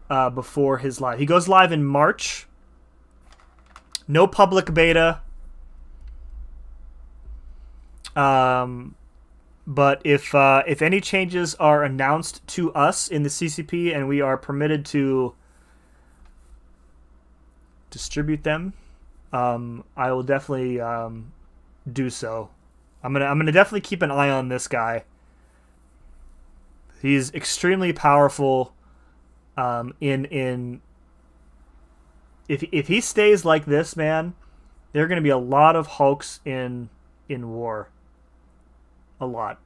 before his live. He goes live in March. No public beta. But if any changes are announced to us in the CCP and we are permitted to distribute them, I will definitely do so. I'm gonna definitely keep an eye on this guy. He's extremely powerful. If he stays like this, man, there are going to be a lot of Hulks in war. A lot.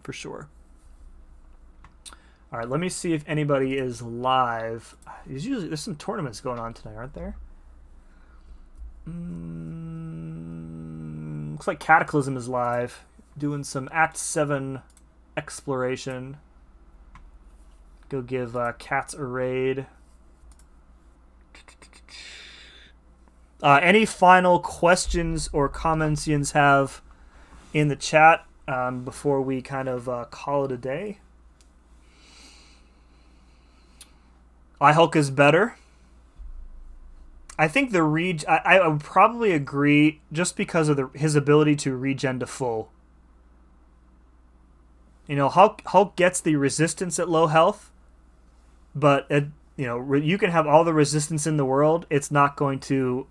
For sure. All right, let me see if anybody is live. There's some tournaments going on tonight, aren't there? Looks like Cataclysm is live, doing some Act 7 exploration. Go give Cats a raid. Any final questions or comments yins have in the chat before we kind of call it a day? iHulk is better. I think the I would probably agree just because of his ability to regen to full. Hulk gets the resistance at low health, but you can have all the resistance in the world. It's not going to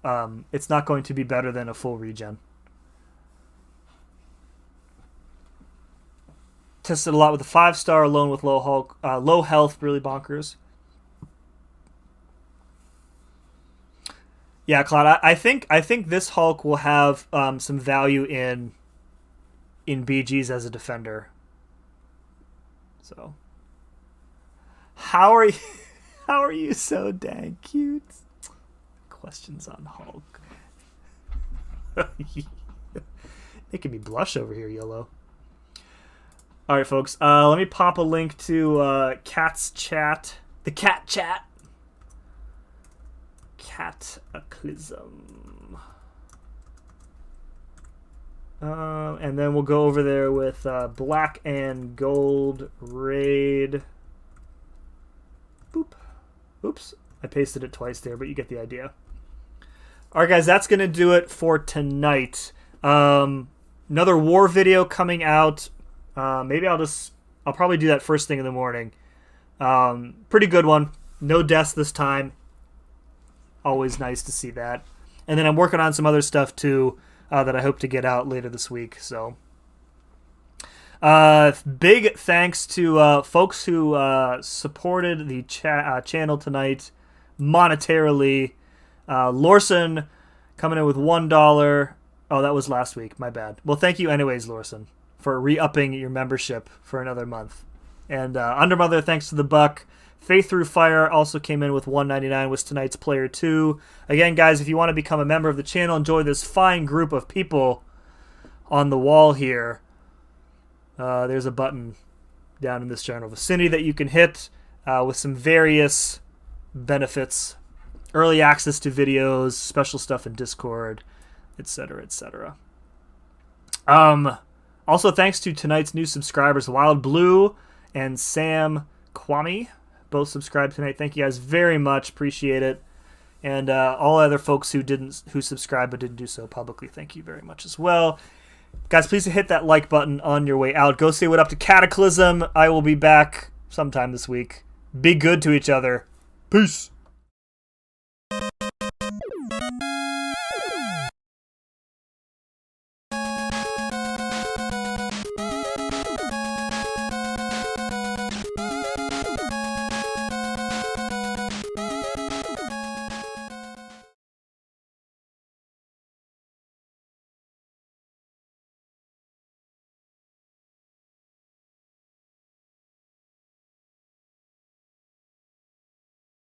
be better than a full regen. Tested a lot with a 5-star alone with low health, really bonkers. Yeah, Claude, I think this Hulk will have some value in BGs as a defender. So, how are you so dang cute? Questions on Hulk. Making me blush over here, YOLO. All right, folks. Let me pop a link to Cat's chat, the Cat chat. Cataclysm. And then we'll go over there with black and gold raid. Boop. Oops. I pasted it twice there, but you get the idea. All right, guys, that's going to do it for tonight. Another war video coming out. Maybe I'll probably do that first thing in the morning. Pretty good one. No deaths this time. Always nice to see that. And then I'm working on some other stuff too that I hope to get out later this week. So big thanks to folks who supported the channel tonight monetarily. Lorson coming in with $1. Oh, that was last week. My bad. Well, thank you anyways, Lorson, for re-upping your membership for another month. And Undermother, thanks to the buck. Faith Through Fire also came in with $1.99, was tonight's player 2. Again, guys, if you want to become a member of the channel, enjoy this fine group of people on the wall here, there's a button down in this general vicinity that you can hit with some various benefits. Early access to videos, special stuff in Discord, etc., etc. Also, thanks to tonight's new subscribers, Wild Blue and Sam Kwame. Both subscribed tonight. Thank you guys very much. Appreciate it. And all other folks who subscribed but didn't do so publicly, thank you very much as well. Guys, please hit that like button on your way out. Go say what up to Cataclysm. I will be back sometime this week. Be good to each other. Peace.